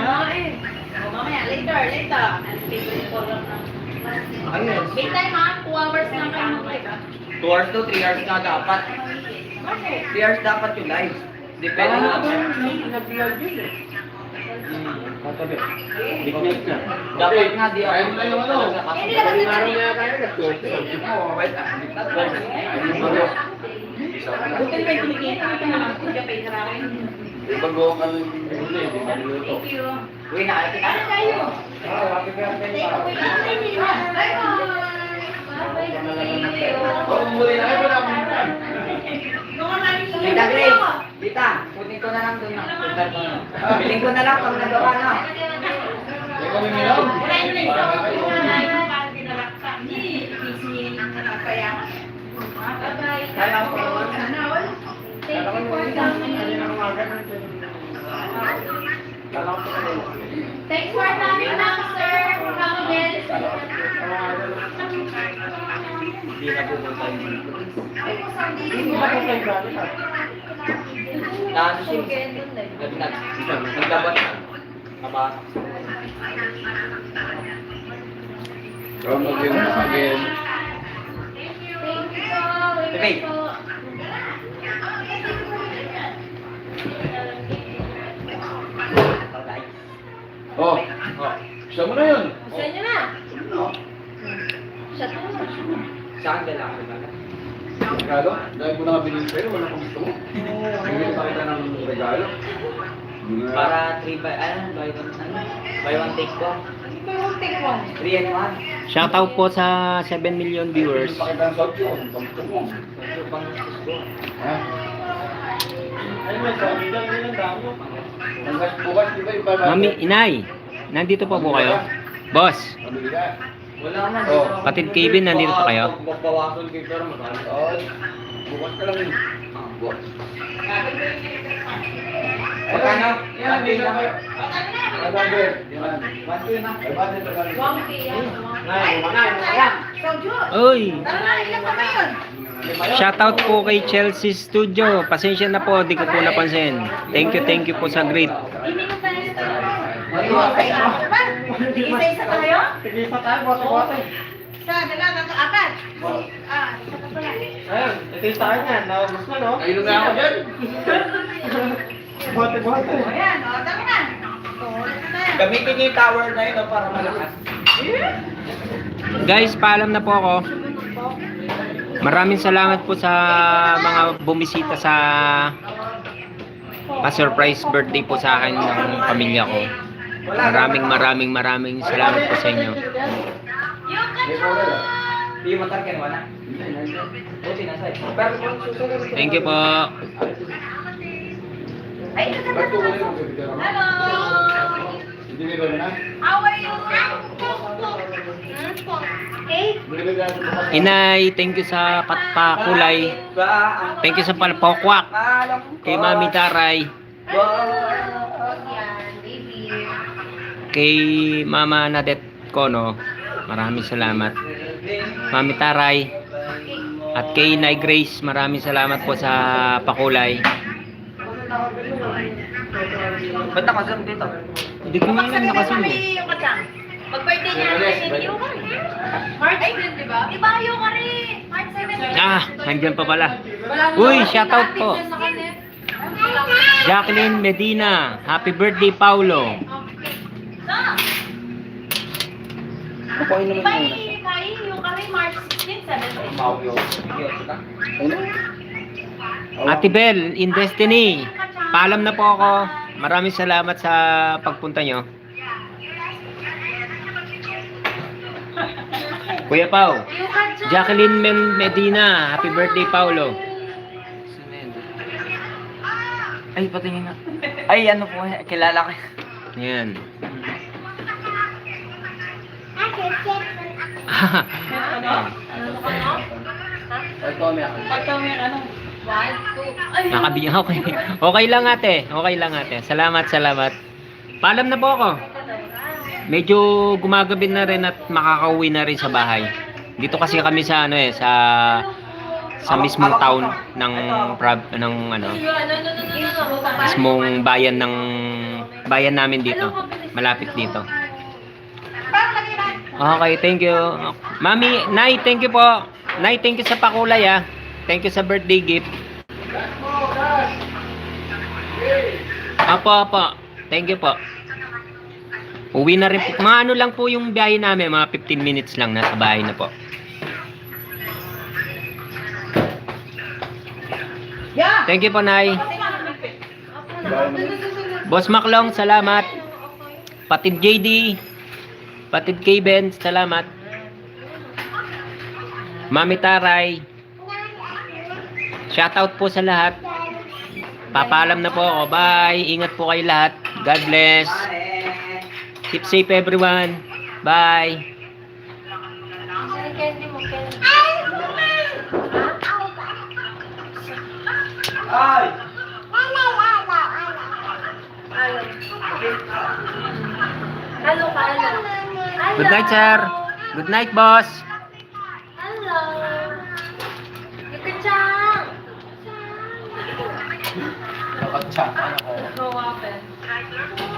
Mamaya, later. Ayun. Big time ha, 2 hours lang kayo mag-live ha. 2 hours to 3 hours na dapat. Okay. 3 hours dapat yung live. Depende Kaya na. nga nag-vlog yun eh. Katabi. Diknit na. Dapat nga di ako. Ayun na yung ano. Hindi naman Yung sa araw tabi. niya tayo, nag-12. Oo, wait. Ayun yung ano. Buti na yung kinikita. Ito na lang. Kaya pa ikarapin. Bago ka ng huli, di ba niluto? Thank you. Uy, nakakita. Ano kayo? Happy birthday Take pa. away lang. Bye bye. Oh, muli na kayo, wala akong time. Tita Grace, tita, kunin ko na lang doon. Biling ko na lang pag nagawa na. May kami minum. Kaya ko. Thank you for coming. Thanks for coming back, sir. Come again. Hindi na pupunta yun. Naano siya? Naglabas na. Nabasa. Come again, again. Thank you po. Thank you. Oh, siya mo na yun. Sa inyo na. Shut up. Saan ka lang? Regalo? Dahil mo na binili sa'yo, wala kang gusto mo. Bigyan pa kita ng regalo. Para 3 by, buy one, buy one take ko. Take one. 3 and 1. Shoutout po sa 7 million viewers. Pa kita ng salt yun. Pagkakot mo. So, pang gusto. Ha? Hanggang bukas, di ba, iba ba? Mami, inay, nandito po po kayo? Boss, Pabili ka. Wala naman. Oh. Kapatid Kevin, nandito pa kayo? Magbawasan kayo pero magkano. Oo. Bukas ka lang yun. Bukas. Magkano? Yan, hindi na kayo. 100. Yan. 1K na. Ay, bakit ba kami? Uy, Tara na, ilan pa ba yun? shoutout po kay Chelsea Studio. Pasensya na po, di ko po napansin. Thank you po sa great. Isa-isa tayo? Isa, dalawa, apat. Isa ka pala. Ayun na ako dyan. O yan, o, tara na. Ulit na tayo. Gamitin niyo yung tower na yun para malakas. Guys, paalam na po ako. Maraming salamat po sa mga bumisita sa pa-surprise birthday po sa akin ng pamilya ko. Maraming salamat po sa inyo. Di mo tarkin wala. Buti na sa'yo. Pero kung susunod. Thank you po. Ay, Ba't ko ulit ang bibigyan ako? hello. Hindi ba na? How are you? Okay. Binibigyan ko pa. Inay, thank you sa patpakulay. Thank you sa palpokwak. Kay Mami Taray. Kay Mama Nadet. ko, no? Maraming salamat. Mami Taray at kay Nay Grace, maraming salamat po sa pakulay. Ba't nakasun dito? Hindi ko nga alam nakasun eh. Yung kachang. Mag-birthday niya natin yung March 10, di ba? Di ba yung kari? March 7. Ah, nandyan pa pala. Wala na Uy, naman shoutout po. natin dyan sa kanet. Jacqueline Medina, happy birthday Paulo. Kukuhin Di naman ba muna. yung kari March 16, 17? Mauyo. Ate Bel, in Destiny. Paalam na po ako. Maraming salamat sa pagpunta nyo. Kuya Pao, Jacqueline Medina, happy birthday Paulo. Ay, patingin nga. Ay, ano po, kilala ko. Yan. Nakabiyak ako eh. Okay lang ate. Okay lang ate. Salamat, salamat. Paalam na po ako. Medyo gumagabi na rin at makakauwi na rin sa bahay. Dito kasi kami sa ano eh, sa mismong town ng ng ano, mismong bayan namin dito. Malapit dito. Okay, thank you. Mami, Nay, thank you po. Nay, thank you sa pakulay ah. Thank you sa birthday gift. Apo. Thank you po. Uwi na rin po. Mga ano lang po yung biyahe namin. Mga 15 minutes lang. Nasa bahay na po. Thank you po, Nay. Boss Maklong, salamat. Patid JD. Patid K-Ben, salamat. Mami Taray. Shoutout po sa lahat. Papaalam na po ako. Bye. Ingat po kayo lahat. God bless. Keep safe everyone. Bye. Ay! Hello, hello. Good night, sir. Good night, boss. Hello. Ikachang. Dapat siya. Ano ko? Go up.